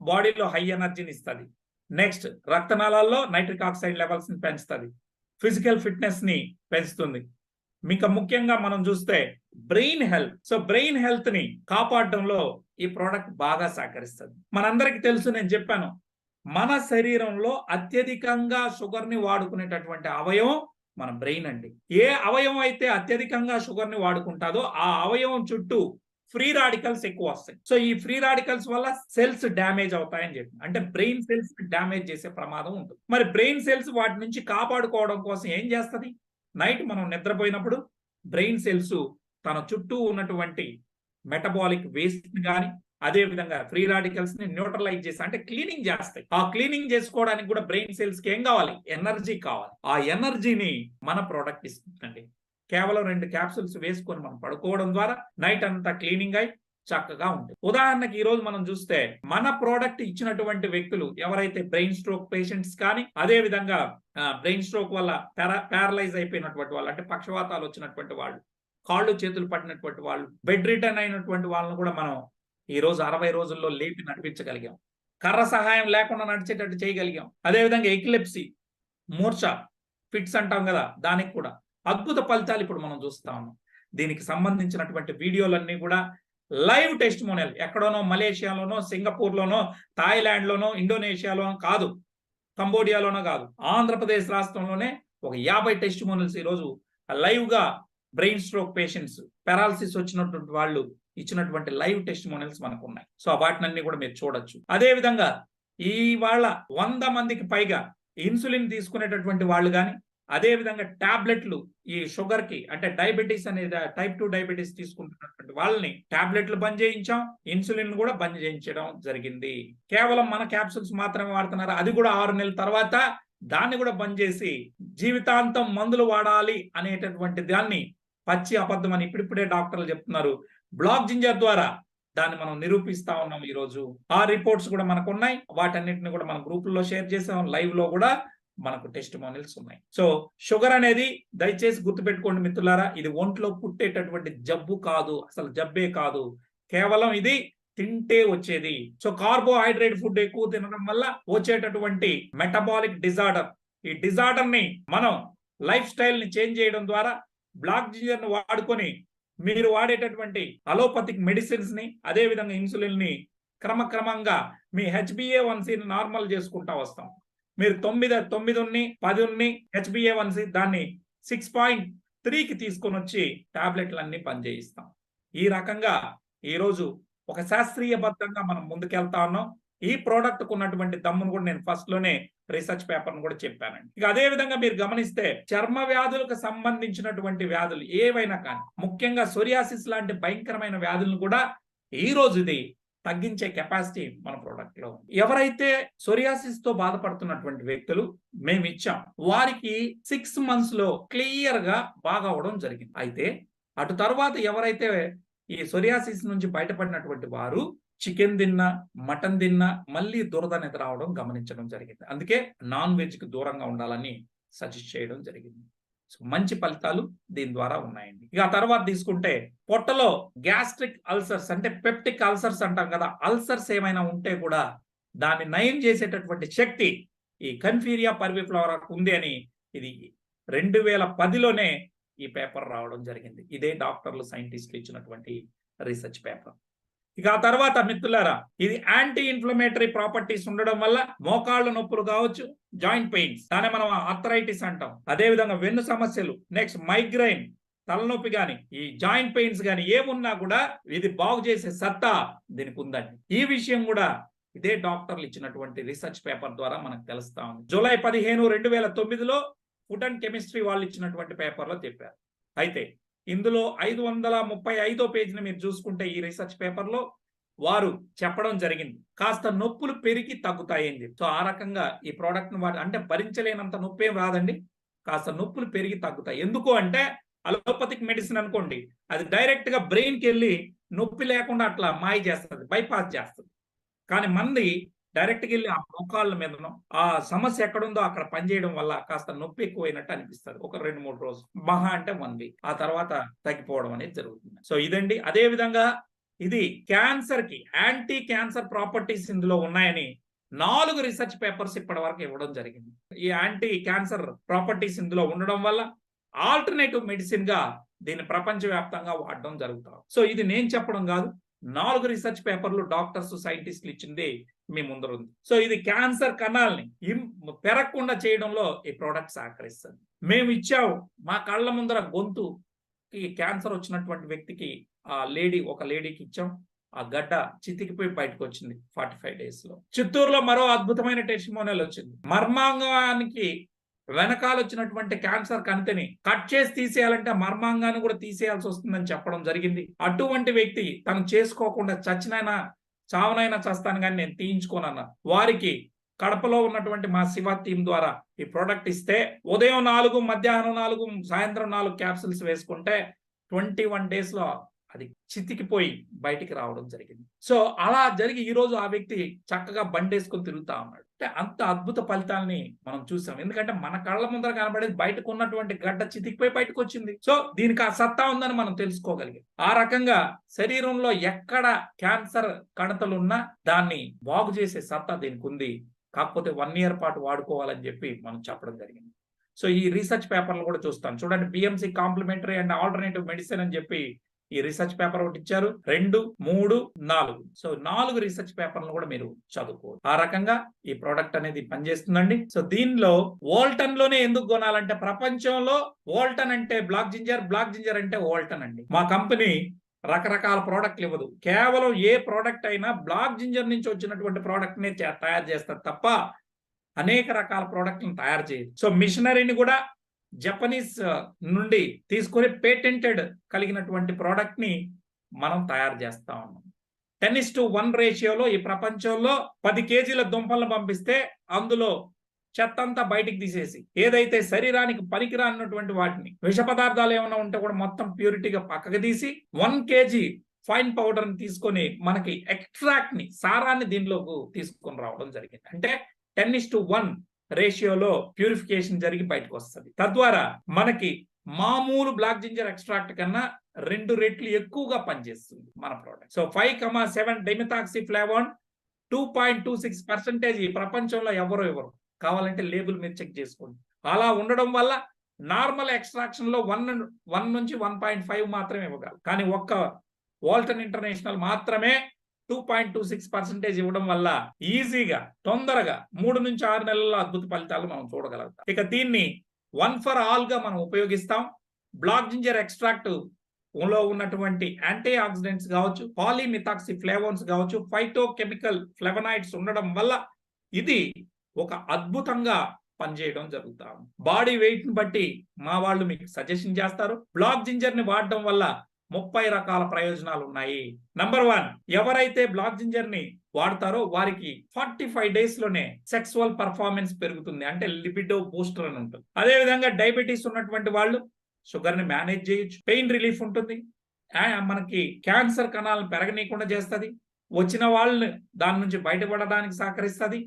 Speaker 1: బాడీలో హై ఎనర్జీని ఇస్తుంది. నెక్స్ట్, రక్తనాళాల్లో నైట్రిక్ ఆక్సైడ్ లెవెల్స్ ని పెంచుతుంది, ఫిజికల్ ఫిట్నెస్ ని పెంచుతుంది. మీకు ముఖ్యంగా మనం చూస్తే brain health. So brain health ని కాపాడడంలో ఈ ప్రోడక్ట్ బాగా సహకరిస్తుంది. మనందరికి తెలుసు, నేను చెప్పాను, మన శరీరంలో అత్యధికంగా షుగర్ ని వాడుకునేటటువంటి అవయవం మన బ్రెయిన్ అండి. ఏ అవయవం అయితే అత్యధికంగా షుగర్ ని వాడుకుంటాదో ఆ అవయవం చుట్టూ ఫ్రీ రాడికల్స్ ఎక్కువ వస్తాయి. సో ఈ ఫ్రీ రాడికల్స్ వల్ల సెల్స్ డ్యామేజ్ అవుతాయని చెప్పి, అంటే బ్రెయిన్ సెల్స్ డ్యామేజ్ చేసే ప్రమాదం ఉంటుంది. మరి బ్రెయిన్ సెల్స్ వాటి నుంచి కాపాడుకోవడం కోసం ఏం చేస్తుంది? నైట్ మనం నిద్రపోయినప్పుడు బ్రెయిన్ సెల్స్ తన చుట్టూ ఉన్నటువంటి మెటబాలిక్ వేస్ట్ ని కానీ, అదే విధంగా ఫ్రీ రాడికల్స్ ని న్యూట్రలైజ్ చేసి, అంటే క్లీనింగ్ చేస్తాయి. ఆ క్లీనింగ్ చేసుకోవడానికి కూడా బ్రెయిన్ సెల్స్ కి ఏం కావాలి? ఎనర్జీ కావాలి. ఆ ఎనర్జీని మన ప్రోడక్ట్ ఇస్తుందండి. కేవలం 2 క్యాప్సూల్స్ వేసుకొని మనం పడుకోవడం ద్వారా నైట్ అంతా క్లీనింగ్ అయి చక్కగా ఉంటుంది. ఉదాహరణకి ఈ రోజు మనం చూస్తే మన ప్రోడక్ట్ ఇచ్చినటువంటి వ్యక్తులు ఎవరైతే బ్రెయిన్ స్ట్రోక్ పేషెంట్స్ కానీ, అదే విధంగా బ్రెయిన్ స్ట్రోక్ వల్ల ప్యారలైజ్ అయిపోయినటువంటి వాళ్ళు, అంటే పక్షవాతాలు వచ్చినటువంటి వాళ్ళు, కాళ్ళు చేతులు పట్టినటువంటి వాళ్ళు, బెడ్ రిటర్న్ అయినటువంటి వాళ్ళని కూడా మనం ఈ రోజు 60 రోజుల్లో లేపి నడిపించగలిగాం. కర్ర సహాయం లేకుండా నడిచేటట్టు చేయగలిగాం. అదేవిధంగా ఎపిలెప్సీ, మూర్ఛ, ఫిట్స్ అంటాం కదా, దానికి కూడా అద్భుత ఫలితాలు ఇప్పుడు మనం చూస్తా ఉన్నాం. దీనికి సంబంధించినటువంటి వీడియోలన్నీ కూడా లైవ్ టెస్టిమోనియల్, ఎక్కడోనో మలేషియాలోనో, సింగపూర్లోనో, థాయిలాండ్లోనో, ఇండోనేషియాలోనో కాదు, కంబోడియాలోనో కాదు, ఆంధ్రప్రదేశ్ రాష్ట్రంలోనే ఒక 50 టెస్టిమోనియల్స్ ఈరోజు లైవ్ గా బ్రెయిన్ స్ట్రోక్ పేషెంట్స్, పెరాలసిస్ వచ్చినటువంటి వాళ్ళు ఇచ్చినటువంటి లైవ్ టెస్టిమోనియల్స్ మనకు ఉన్నాయి. సో వాటినన్నీ కూడా మీరు చూడొచ్చు. అదే విధంగా ఇవాళ 100 మందికి పైగా ఇన్సులిన్ తీసుకునేటటువంటి వాళ్ళు కానీ, అదే విధంగా టాబ్లెట్లు ఈ షుగర్ కి, అంటే డయాబెటీస్ అనేది టైప్ 2 డయాబెటీస్ తీసుకుంటున్నటువంటి వాళ్ళని టాబ్లెట్లు బంద్ చేయించాం, ఇన్సులిన్ కూడా బంద్ చేయించడం జరిగింది. కేవలం మన క్యాప్సూల్స్ మాత్రమే వాడుతున్నారు. అది కూడా 6 నెలల తర్వాత దాన్ని కూడా బంద్ చేసి జీవితాంతం మందులు వాడాలి అనేటటువంటి దాన్ని పచ్చి అబద్ధం అని ఇప్పుడిప్పుడే డాక్టర్లు చెప్తున్నారు. బ్లాక్ జింజర్ ద్వారా దాన్ని మనం నిరూపిస్తా ఉన్నాం. ఈ రోజు ఆ రిపోర్ట్స్ కూడా మనకు ఉన్నాయి. వాటన్నిటిని కూడా మనం గ్రూపుల్లో షేర్ చేసాం. లైవ్ లో కూడా మనకు టెస్టిమోనియల్స్ ఉన్నాయి. సో షుగర్ అనేది దయచేసి గుర్తుపెట్టుకోండి మిత్రులారా, ఇది ఒంట్లో పుట్టేటటువంటి జబ్బు కాదు, అసలు జబ్బే కాదు, కేవలం ఇది తింటే వచ్చేది. సో కార్బోహైడ్రేట్ ఫుడ్ ఎక్కువ తినడం వల్ల వచ్చేటటువంటి మెటబాలిక్ డిజార్డర్, ఈ డిజార్డర్ ని మనం లైఫ్ స్టైల్ ని చేంజ్ చేయడం ద్వారా బ్లాక్ జింజర్ ని వాడుకొని మీరు వాడేటటువంటి అలోపతిక్ మెడిసిన్స్ ని, అదే విధంగా ఇన్సులిన్ ని క్రమక్రమంగా మీ HbA1c ని నార్మల్ చేసుకుంటా వస్తాం. మీరు 9 ఉన్ని 10 ఉన్ని HbA1c దాన్ని 6.3కి తీసుకొని వచ్చి టాబ్లెట్లన్నీ పనిచేయిస్తాం. ఈ రకంగా ఈరోజు ఒక శాస్త్రీయబద్ధంగా మనం ముందుకెళ్తా ఉన్నాం. ఈ ప్రోడక్ట్ కు ఉన్నటువంటి దమ్మును కూడా నేను ఫస్ట్ లోనే రీసెర్చ్ పేపర్ ను కూడా చెప్పానండి. ఇక అదే విధంగా మీరు గమనిస్తే చర్మ వ్యాధులకు సంబంధించినటువంటి వ్యాధులు ఏవైనా కానీ, ముఖ్యంగా సోరియాసిస్ లాంటి భయంకరమైన వ్యాధులను కూడా ఈ రోజు ఇది తగ్గించే కెపాసిటీ మన ప్రోడక్ట్ లో. ఎవరైతే సోరియాసిస్ తో బాధపడుతున్నటువంటి వ్యక్తులు మేము ఇచ్చాం, వారికి 6 months లో క్లియర్ గా బాగా అవడం జరిగింది. అయితే అటు తర్వాత ఎవరైతే ఈ సోరియాసిస్ నుంచి బయటపడినటువంటి వారు చికెన్ తిన్నా, మటన్ తిన్నా మళ్ళీ దురద అనేది రావడం గమనించడం జరిగింది. అందుకే నాన్ వెజ్ కి దూరంగా ఉండాలని సజెస్ట్ చేయడం జరిగింది. సో మంచి ఫలితాలు దీని ద్వారా ఉన్నాయండి. ఇక ఆ తర్వాత తీసుకుంటే పొట్టలో గ్యాస్ట్రిక్ అల్సర్స్, అంటే పెప్టిక్ అల్సర్స్ అంటాం కదా, అల్సర్స్ ఏమైనా ఉంటే కూడా దాన్ని నయం చేసేటటువంటి శక్తి ఈ కన్ఫీరియా పర్విఫ్లోరా ఉంది అని ఇది 2010లోనే ఈ పేపర్ రావడం జరిగింది. ఇదే డాక్టర్లు సైంటిస్టులు ఇచ్చినటువంటి రీసెర్చ్ పేపర్. ఇక ఆ తర్వాత మిత్రులారా, ఇది యాంటీ ఇన్ఫ్లమేటరీ ప్రాపర్టీస్ ఉండడం వల్ల మోకాళ్ళ నొప్పులు కావచ్చు, జాయింట్ పెయిన్స్, దాన్ని మనం ఆర్థరైటిస్ అంటాం. అదే విధంగా వెన్ను సమస్యలు, నెక్స్ట్ మైగ్రైన్, తలనొప్పి గాని, ఈ జాయింట్ పెయిన్స్ గాని ఏమున్నా కూడా ఇది బాగు చేసే సత్తా దీనికి ఉందండి. ఈ విషయం కూడా ఇదే డాక్టర్లు ఇచ్చినటువంటి రీసెర్చ్ పేపర్ ద్వారా మనకు తెలుస్తా ఉంది. జూలై 15, 2009లో ఫుడ్ అండ్ కెమిస్ట్రీ వాళ్ళు ఇచ్చినటువంటి పేపర్లో చెప్పారు. అయితే ఇందులో 535వ పేజీని మీరు చూసుకుంటే ఈ రీసెర్చ్ పేపర్లో వారు చెప్పడం జరిగింది, కాస్త నొప్పులు పెరిగి తగ్గుతాయండి. సో ఆ రకంగా ఈ ప్రోడక్ట్ ను అంటే భరించలేనంత నొప్పి ఏం రాదండి, కాస్త నొప్పులు పెరిగి తగ్గుతాయి. ఎందుకు అంటే అలోపతిక్ మెడిసిన్ అనుకోండి, అది డైరెక్ట్ గా బ్రెయిన్ కి వెళ్ళి నొప్పి లేకుండా అట్లా మాయ చేస్తుంది, బైపాస్ చేస్తుంది. కానీ మంది డైరెక్ట్ గా వెళ్ళి ఆ మోకాళ్ళ మీదనో ఆ సమస్య ఎక్కడుందో అక్కడ పనిచేయడం వల్ల కాస్త నొప్పి ఎక్కువైనట్టు అనిపిస్తుంది. ఒక 2-3 రోజులు, మహా అంటే 1 వీక్, ఆ తర్వాత తగ్గిపోవడం అనేది జరుగుతుంది. సో ఇదండి. అదే విధంగా ఇది క్యాన్సర్ కి యాంటీ క్యాన్సర్ ప్రాపర్టీస్ ఇందులో ఉన్నాయని 4 రీసెర్చ్ పేపర్స్ ఇప్పటి వరకు ఇవ్వడం జరిగింది. ఈ యాంటీ క్యాన్సర్ ప్రాపర్టీస్ ఇందులో ఉండడం వల్ల ఆల్టర్నేటివ్ మెడిసిన్ గా దీన్ని ప్రపంచవ్యాప్తంగా వాడడం జరుగుతాం. సో ఇది నేను చెప్పడం కాదు, 4 రీసెర్చ్ పేపర్లు డాక్టర్స్ సైంటిస్టులు ఇచ్చింది మీ ముందర ఉంది. సో ఇది క్యాన్సర్ కణాలని పెరగకుండా చేయడంలో ఈ ప్రోడక్ట్ సహకరిస్తుంది. మేము ఇచ్చాము, మా కళ్ళ ముందర గొంతు ఈ క్యాన్సర్ వచ్చినటువంటి వ్యక్తికి ఒక లేడీకి ఇచ్చాం. ఆ గడ్డ చితికిపోయి బయటకు వచ్చింది 45 days లో. చిత్తూరులో మరో అద్భుతమైన టెస్టిమోనియల్ వచ్చింది. మర్మాంగానికి వెనకాల వచ్చినటువంటి క్యాన్సర్ కణితిని కట్ చేసి తీసేయాలంటే మర్మాంగాన్ని కూడా తీసేయాల్సి వస్తుందని చెప్పడం జరిగింది. అటువంటి వ్యక్తి తను చేసుకోకుండా చావనైనా చస్తాను కానీ నేను తీయించుకోనన్నా వారికి కడపలో ఉన్నటువంటి మా శివ టీం ద్వారా ఈ ప్రోడక్ట్ ఇస్తే ఉదయం 4, మధ్యాహ్నం 4, సాయంత్రం 4 క్యాప్సిల్స్ వేసుకుంటే 21 days లో అది చితికిపోయి బయటికి రావడం జరిగింది. సో అలా జరిగి ఈ రోజు ఆ వ్యక్తి చక్కగా బండేసుకొని తిరుగుతా ఉన్నాడు. అంటే అంత అద్భుత ఫలితాలని మనం చూసాం. ఎందుకంటే మన కళ్ళ ముందర కనబడేది బయటకు ఉన్నటువంటి గడ్డ చితికిపోయి బయటకు వచ్చింది. సో దీనికి ఆ సత్తా ఉందని మనం తెలుసుకోగలిగాం. ఆ రకంగా శరీరంలో ఎక్కడ క్యాన్సర్ కణతలు ఉన్నా దాన్ని బాగు చేసే సత్తా దీనికి ఉంది. కాకపోతే 1 year పాటు వాడుకోవాలని చెప్పి మనం చెప్పడం జరిగింది. సో ఈ రీసెర్చ్ పేపర్లు కూడా చూస్తాను చూడండి. BMC complementary and alternative medicine అని చెప్పి ఈ రీసెర్చ్ పేపర్ ఒకటి ఇచ్చారు. 2, 3, 4. సో 4 రీసెర్చ్ పేపర్లను కూడా మీరు చదువుకోవచ్చు. ఆ రకంగా ఈ ప్రోడక్ట్ అనేది పనిచేస్తుందండి. సో దీనిలో వోల్టన్ లోనే ఎందుకు కొనాలంటే ప్రపంచంలో వోల్టన్ అంటే బ్లాక్ జింజర్ అంటే వోల్టన్ అండి. మా కంపెనీ రకరకాల ప్రోడక్ట్లు ఇవ్వదు. కేవలం ఏ ప్రోడక్ట్ అయినా బ్లాక్ జింజర్ నుంచి వచ్చినటువంటి ప్రోడక్ట్ నే తయారు చేస్తారు తప్ప అనేక రకాల ప్రోడక్ట్లను తయారు చేయదు. సో మిషనరీని కూడా జపనీస్ నుండి తీసుకొని పేటెంటెడ్ కలిగినటువంటి ప్రోడక్ట్ ని మనం తయారు చేస్తా ఉన్నాం. 10:1 రేషియోలో ఈ ప్రపంచంలో 10 kgs దుంపలను పంపిస్తే అందులో చెత్తంతా బయటికి తీసేసి ఏదైతే శరీరానికి పనికిరానటువంటి వాటిని విష పదార్థాలు ఏమైనా ఉంటే కూడా మొత్తం ప్యూరిటీగా పక్కకు తీసి 1 kg ఫైన్ పౌడర్ ని తీసుకొని మనకి ఎక్స్ట్రాక్ట్ ని సారాన్ని దీనిలోకి తీసుకొని రావడం జరిగింది. అంటే 10:1 రేషియోలో ప్యూరిఫికేషన్ జరిగి బయటకు వస్తుంది. తద్వారా మనకి మామూలు బ్లాక్ జింజర్ ఎక్స్ట్రాక్ట్ కన్నా 2 రెట్లు ఎక్కువగా పనిచేస్తుంది మన ప్రోడక్ట్. సో 5,7 డైమిథాక్సిఫ్లావోన్ 2.26% ఈ ప్రపంచంలో ఎవరు కావాలంటే లేబుల్ మీరు చెక్ చేసుకోండి. అలా ఉండడం వల్ల నార్మల్ ఎక్స్ట్రాక్షన్ లో 1 నుంచి 1.5 మాత్రమే ఇవ్వగలరు. కానీ ఒక్క వోల్టన్ ఇంటర్నేషనల్ మాత్రమే 2.26% ఇవ్వడం వల్ల ఈజీగా తొందరగా 3 నుంచి 6 నెలల్లో అద్భుత ఫలితాలు మనం చూడగలుగుతాం. ఇక దీన్ని 1 for all గా మనం ఉపయోగిస్తాం. బ్లాక్ జింజర్ ఎక్స్ట్రాక్ట్ లో ఉన్నటువంటి యాంటీ ఆక్సిడెంట్స్ కావచ్చు, పాలీమిథాక్సిఫ్లావోన్స్ కావచ్చు, ఫైటోకెమికల్ ఫ్లెవనాయిడ్స్ ఉండడం వల్ల ఇది ఒక అద్భుతంగా పనిచేయడం జరుగుతాం. బాడీ వెయిట్ ని బట్టి మా వాళ్ళు మీకు సజెషన్ చేస్తారు. బ్లాక్ జింజర్ ని వాడడం వల్ల 30 రకాల ప్రయోజనాలు ఉన్నాయి. నంబర్ 1, ఎవరైతే బ్లాక్ జింజర్ ని వాడతారో వారికి 45 days లోనే సెక్సువల్ పర్ఫార్మెన్స్ పెరుగుతుంది. అంటే లిబిడో బూస్టర్ అని ఉంటుంది. అదే విధంగా డయాబెటీస్ ఉన్నటువంటి వాళ్ళు షుగర్ ని మేనేజ్ చేయొచ్చు. పెయిన్ రిలీఫ్ ఉంటుంది. మనకి క్యాన్సర్ కణాలను పెరగనీయకుండా చేస్తుంది. వచ్చిన వాళ్ళని దాని నుంచి బయటపడడానికి సహకరిస్తుంది.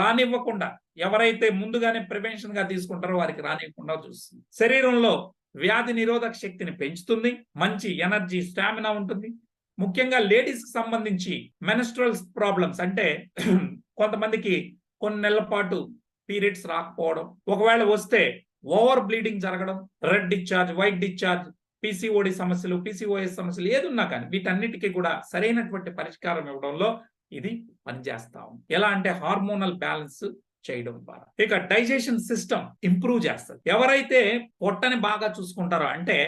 Speaker 1: రానివ్వకుండా ఎవరైతే ముందుగానే ప్రివెన్షన్ గా తీసుకుంటారో వారికి రానివ్వకుండా చూస్తుంది. శరీరంలో వ్యాధి నిరోధక శక్తిని పెంచుతుంది. మంచి ఎనర్జీ, స్టామినా ఉంటుంది. ముఖ్యంగా లేడీస్ కి సంబంధించి మెన్స్ట్రువల్ ప్రాబ్లమ్స్ అంటే కొంతమందికి కొన్ని నెలల పాటు పీరియడ్స్ రాకపోవడం, ఒకవేళ వస్తే ఓవర్ బ్లీడింగ్ జరగడం, red discharge, white discharge, PCOD సమస్యలు, పీసీఓఎస్ సమస్యలు ఏదున్నా కానీ వీటన్నిటికీ కూడా సరైనటువంటి పరిష్కారం ఇవ్వడంలో ఇది పనిచేస్తాం. ఎలా అంటే హార్మోనల్ బ్యాలెన్స్ చేయడం ద్వారా. ఇక డైజెషన్ సిస్టమ్ ఇంప్రూవ్ చేస్తుంది. ఎవరైతే పొట్టని బాగా చూసుకుంటారో, అంటే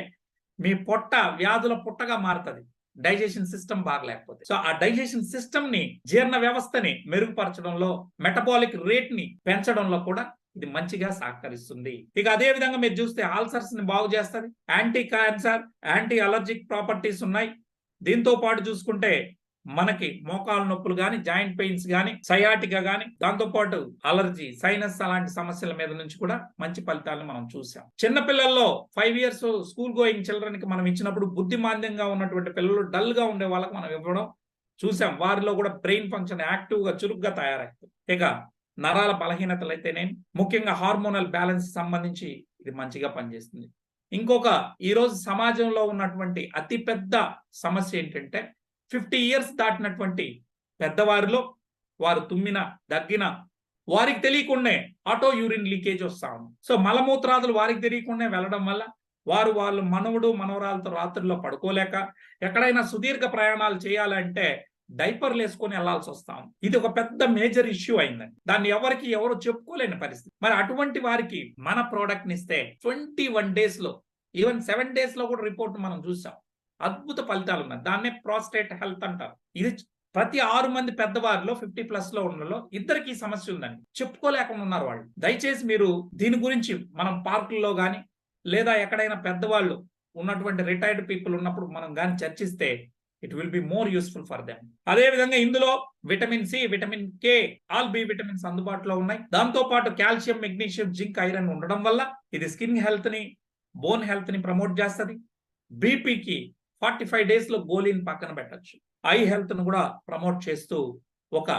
Speaker 1: మీ పొట్ట వ్యాధుల పుట్టగా మారుతుంది డైజెషన్ సిస్టమ్ బాగలేకపోతే. సో ఆ డైజెషన్ సిస్టమ్ ని, జీర్ణ వ్యవస్థని మెరుగుపరచడంలో, మెటబాలిక్ రేట్ ని పెంచడంలో కూడా ఇది మంచిగా సహకరిస్తుంది. ఇక అదే విధంగా మీరు చూస్తే ఆల్సర్స్ ని బాగు చేస్తుంది. Anti cancer, anti allergic properties ఉన్నాయి. దీంతో పాటు చూసుకుంటే మనకి మోకాలు నొప్పులు గాని, జాయింట్ పెయిన్స్ గాని, సయాటికా గాని, దాంతో పాటు అలర్జీ, సైనస్ అలాంటి సమస్యల మీద నుంచి కూడా మంచి ఫలితాలను మనం చూసాం. చిన్న పిల్లల్లో 5 years స్కూల్ గోయింగ్ చిల్డ్రన్ కి మనం ఇచ్చినప్పుడు బుద్ధిమాంద్యంగా ఉన్నటువంటి పిల్లలు, డల్ గా ఉండే వాళ్ళకి మనం ఇవ్వడం చూసాం. వారిలో కూడా బ్రెయిన్ ఫంక్షన్ యాక్టివ్ గా, చురుగ్గా తయారవుతుంది. ఇక నరాల బలహీనతలు అయితేనే, ముఖ్యంగా హార్మోనల్ బ్యాలెన్స్ సంబంధించి ఇది మంచిగా పనిచేస్తుంది. ఇంకొక ఈరోజు సమాజంలో ఉన్నటువంటి అతిపెద్ద సమస్య ఏంటంటే 50 years దాటినటువంటి పెద్దవారిలో వారు తుమ్మిన, దగ్గిన వారికి తెలియకుండానే ఆటో యూరిన్ లీకేజ్ వస్తా ఉంది. సో మలమూత్రాదులు వారికి తెలియకుండా వెళ్ళడం వల్ల వాళ్ళు మనవడు మనవరాలతో రాత్రిలో పడుకోలేక, ఎక్కడైనా సుదీర్ఘ ప్రయాణాలు చేయాలంటే డైపర్లు వేసుకొని వెళ్లాల్సి వస్తాం. ఇది ఒక పెద్ద మేజర్ ఇష్యూ అయిందండి. దాన్ని ఎవరు చెప్పుకోలేని పరిస్థితి. మరి అటువంటి వారికి మన ప్రోడక్ట్ ని ఇస్తే 21 days లో, ఈవెన్ 7 days లో కూడా రిపోర్ట్ మనం చూసాం. అద్భుత ఫలితాలు ఉన్నాయి. దాన్నే ప్రాస్టేట్ హెల్త్ అంటారు. ఇది ప్రతి 6 మంది పెద్దవారిలో 50+ లో ఉన్నలో ఇద్దరికి సమస్య ఉందండి. చెప్పుకోలేకుండా ఉన్నారు వాళ్ళు. దయచేసి మీరు దీని గురించి మనం పార్కుల్లో గాని, లేదా ఎక్కడైనా పెద్దవాళ్ళు ఉన్నటువంటి రిటైర్డ్ పీపుల్ ఉన్నప్పుడు మనం గాని చర్చిస్తే it will be more useful for them. అదే విధంగా ఇందులో vitamin C, vitamin K, all B vitamins అందుబాటులో ఉన్నాయి. దాంతో పాటు కాల్షియం, మెగ్నీషియం, జింక్, ఐరన్ ఉండడం వల్ల ఇది స్కిన్ హెల్త్ ని, బోన్ హెల్త్ ని ప్రమోట్ చేస్తుంది. బీపీకి 45 days లో గోళీని పక్కన పెట్టచ్చు. ఐ హెల్త్ ను కూడా ప్రమోట్ చేస్తూ ఒక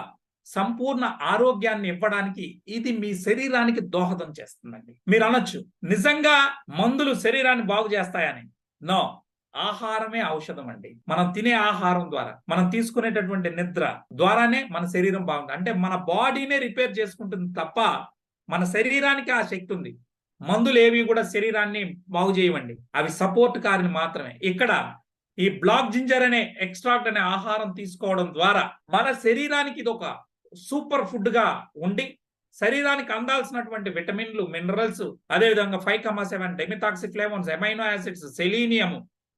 Speaker 1: సంపూర్ణ ఆరోగ్యాన్ని ఇవ్వడానికి ఇది మీ శరీరానికి దోహదం చేస్తుందండి. మీరు అనొచ్చు, నిజంగా మందులు శరీరాన్ని బాగు చేస్తాయని. నో, ఆహారమే ఔషధం అండి. మనం తినే ఆహారం ద్వారా, మనం తీసుకునేటటువంటి నిద్ర ద్వారానే మన శరీరం బాగుంటుంది. అంటే మన బాడీనే రిపేర్ చేసుకుంటుంది తప్ప మన శరీరానికి ఆ శక్తి ఉంది. మందులు ఏవి కూడా శరీరాన్ని బాగు చేయవండి, అవి సపోర్ట్ కారణి మాత్రమే. ఇక్కడ ఈ బ్లాక్ జింజర్ అనే ఎక్స్ట్రాక్ట్ అనే ఆహారం తీసుకోవడం ద్వారా మన శరీరానికి ఇది ఒక సూపర్ ఫుడ్ గా ఉండి, శరీరానికి అందాల్సినటువంటి విటమిన్లు, మినరల్స్, అదేవిధంగా 5,7 demethoxyflavones, amino acids, selenium,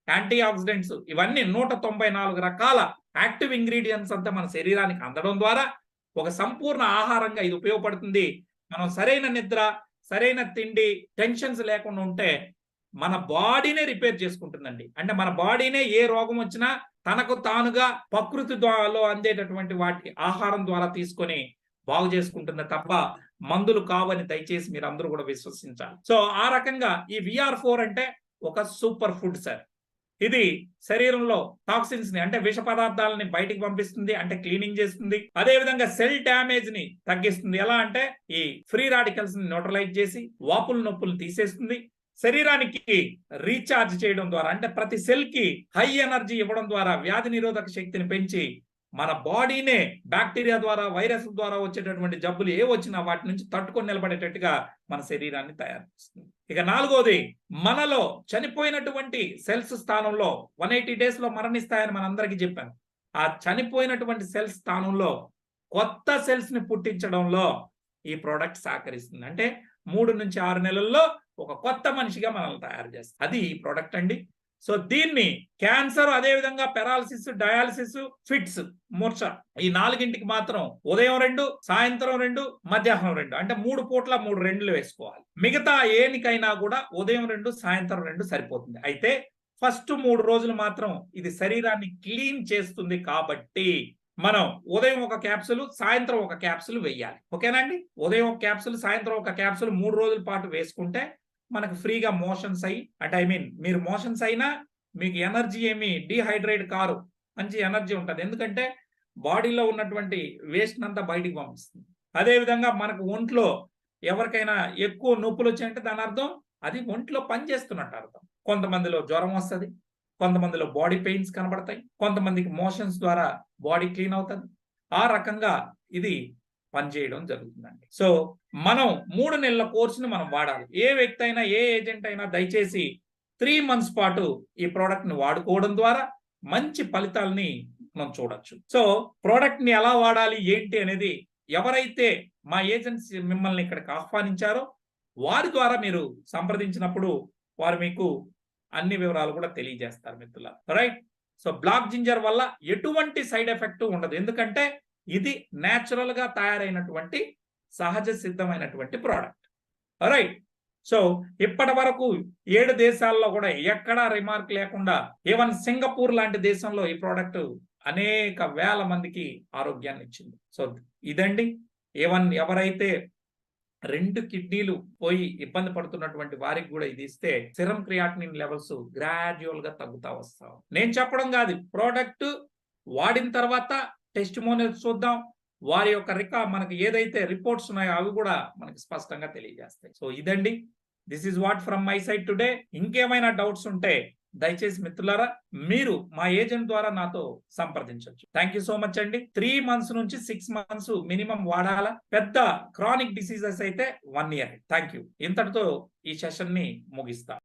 Speaker 1: antioxidants, ఇవన్నీ 194 రకాల యాక్టివ్ ఇంగ్రీడియంట్స్ అంతా మన శరీరానికి అందడం ద్వారా ఒక సంపూర్ణ ఆహారంగా ఇది ఉపయోగపడుతుంది. మనం సరైన నిద్ర, సరైన తిండి, టెన్షన్స్ లేకుండా ఉంటే మన బాడీనే రిపేర్ చేసుకుంటుందండి. అంటే మన బాడీనే ఏ రోగం వచ్చినా తనకు తానుగా ప్రకృతి ద్వారా అందేటటువంటి వాటి ఆహారం ద్వారా తీసుకొని బాగు చేసుకుంటుంది తప్ప మందులు కావని దయచేసి మీరు అందరూ కూడా విశ్వసించాలి. సో ఆ రకంగా ఈ VR4 అంటే ఒక సూపర్ ఫుడ్ సార్. ఇది శరీరంలో టాక్సిన్స్ ని, అంటే విష పదార్థాలని బయటికి పంపిస్తుంది, అంటే క్లీనింగ్ చేస్తుంది. అదే విధంగా సెల్ డ్యామేజ్ ని తగ్గిస్తుంది. ఎలా అంటే ఈ ఫ్రీ రాడికల్స్ ని న్యూట్రలైజ్ చేసి వాపులు నొప్పులు తీసేస్తుంది. శరీరానికి రీఛార్జ్ చేయడం ద్వారా, అంటే ప్రతి సెల్ కి హై ఎనర్జీ ఇవ్వడం ద్వారా వ్యాధి నిరోధక శక్తిని పెంచి మన బాడీనే బ్యాక్టీరియా ద్వారా, వైరస్ ద్వారా వచ్చేటటువంటి జబ్బులు ఏ వచ్చినా వాటి నుంచి తట్టుకొని నిలబడేటట్టుగా మన శరీరాన్ని తయారు చేస్తుంది. ఇక 4వది, మనలో చనిపోయినటువంటి సెల్స్ స్థానంలో 180 days లో మరణిస్తాయని మనందరికీ చెప్పాను. ఆ చనిపోయినటువంటి సెల్స్ స్థానంలో కొత్త సెల్స్ ని పుట్టించడంలో ఈ ప్రోడక్ట్ సహకరిస్తుంది. అంటే 3 నుంచి 6 నెలల్లో ఒక కొత్త మనిషిగా మనల్ని తయారు చేస్తుంది. అది ఈ ప్రోడక్ట్ అండి. సో దీన్ని క్యాన్సర్, అదే విధంగా పెరాలసిస్, డయాలసిస్, ఫిట్స్, మూర్ఛ, ఈ 4ంటికి మాత్రం ఉదయం 2, సాయంత్రం 2, మధ్యాహ్నం 2, అంటే 3 పూట్ల 3 2 వేసుకోవాలి. మిగతా ఏనికైనా కూడా ఉదయం 2, సాయంత్రం 2 సరిపోతుంది. అయితే ఫస్ట్ 3 రోజులు మాత్రం ఇది శరీరాన్ని క్లీన్ చేస్తుంది కాబట్టి మనం ఉదయం ఒక క్యాప్సూల్, సాయంత్రం ఒక క్యాప్సూల్ వేయాలి. ఓకేనండి? ఉదయం ఒక క్యాప్సూల్, సాయంత్రం ఒక క్యాప్సూల్ 3 రోజుల పాటు వేసుకుంటే మనకు ఫ్రీగా మోషన్స్ అయ్యి, అంటే మీరు మోషన్స్ అయినా మీకు ఎనర్జీ ఏమి డిహైడ్రేట్ కారు, మంచి ఎనర్జీ ఉంటుంది. ఎందుకంటే బాడీలో ఉన్నటువంటి వేస్ట్ అంతా బయటికి పంపిస్తుంది. అదేవిధంగా మనకు ఒంట్లో ఎవరికైనా ఎక్కువ నొప్పులు వచ్చాయంటే దాని అర్థం అది ఒంట్లో పనిచేస్తున్నట్టు అర్థం. కొంతమందిలో జ్వరం వస్తుంది, కొంతమందిలో బాడీ పెయిన్స్ కనబడతాయి, కొంతమందికి మోషన్స్ ద్వారా బాడీ క్లీన్ అవుతుంది. ఆ రకంగా ఇది పనిచేయడం జరుగుతుందండి. సో మనం 3 నెలల కోర్సుని మనం వాడాలి. ఏ వ్యక్తి అయినా, ఏ ఏజెంట్ అయినా దయచేసి 3 మంత్స్ పాటు ఈ ప్రోడక్ట్ ని వాడుకోవడం ద్వారా మంచి ఫలితాలని మనం చూడొచ్చు. సో ప్రోడక్ట్ ని ఎలా వాడాలి ఏంటి అనేది ఎవరైతే మా ఏజెన్సీ మిమ్మల్ని ఇక్కడికి ఆహ్వానించారో వారి ద్వారా మీరు సంప్రదించినప్పుడు వారు మీకు అన్ని వివరాలు కూడా తెలియజేస్తారు మిత్రులారా. రైట్. సో బ్లాక్ జింజర్ వల్ల ఎటువంటి సైడ్ ఎఫెక్ట్ ఉండదు. ఎందుకంటే ఇది నేచురల్ గా తయారైనటువంటి సహజ సిద్ధమైనటువంటి ప్రోడక్ట్. రైట్. సో ఇప్పటి వరకు 7 దేశాల్లో కూడా ఎక్కడా రిమార్క్ లేకుండా ఈవెన్ సింగపూర్ లాంటి దేశంలో ఈ ప్రోడక్ట్ అనేక వేల మందికి ఆరోగ్యాన్ని ఇచ్చింది. సో ఇదండి. ఈవెన్ ఎవరైతే 2 కిడ్నీలు పోయి ఇబ్బంది పడుతున్నటువంటి వారికి కూడా ఇది ఇస్తే సిరం క్రియాటినిన్ లెవెల్స్ గ్రాడ్యువల్ గా తగ్గుతా వస్తాం. నేను చెప్పడం కాదు, ప్రోడక్ట్ వాడిన తర్వాత టెస్టిమోనియల్స్ చూద్దాం. వారి యొక్క మనకి ఏదైతే రిపోర్ట్స్ ఉన్నాయో అవి కూడా మనకి స్పష్టంగా తెలియజేస్తాయి. సో ఇదండి. This is what from my side today. ఇంకేమైనా డౌట్స్ ఉంటే దయచేసి మిత్రులారా మీరు మా ఏజెంట్ ద్వారా నాతో సంప్రదించవచ్చు. థ్యాంక్ యూ సో మచ్ అండి. 3 మంత్స్ నుంచి 6 మంత్స్ మినిమం వాడాలా. పెద్ద క్రానిక్ డిసీజెస్ అయితే 1 ఇయర్. Thank you. ఇంతటితో ఈ సెషన్ ని ముగిస్తా.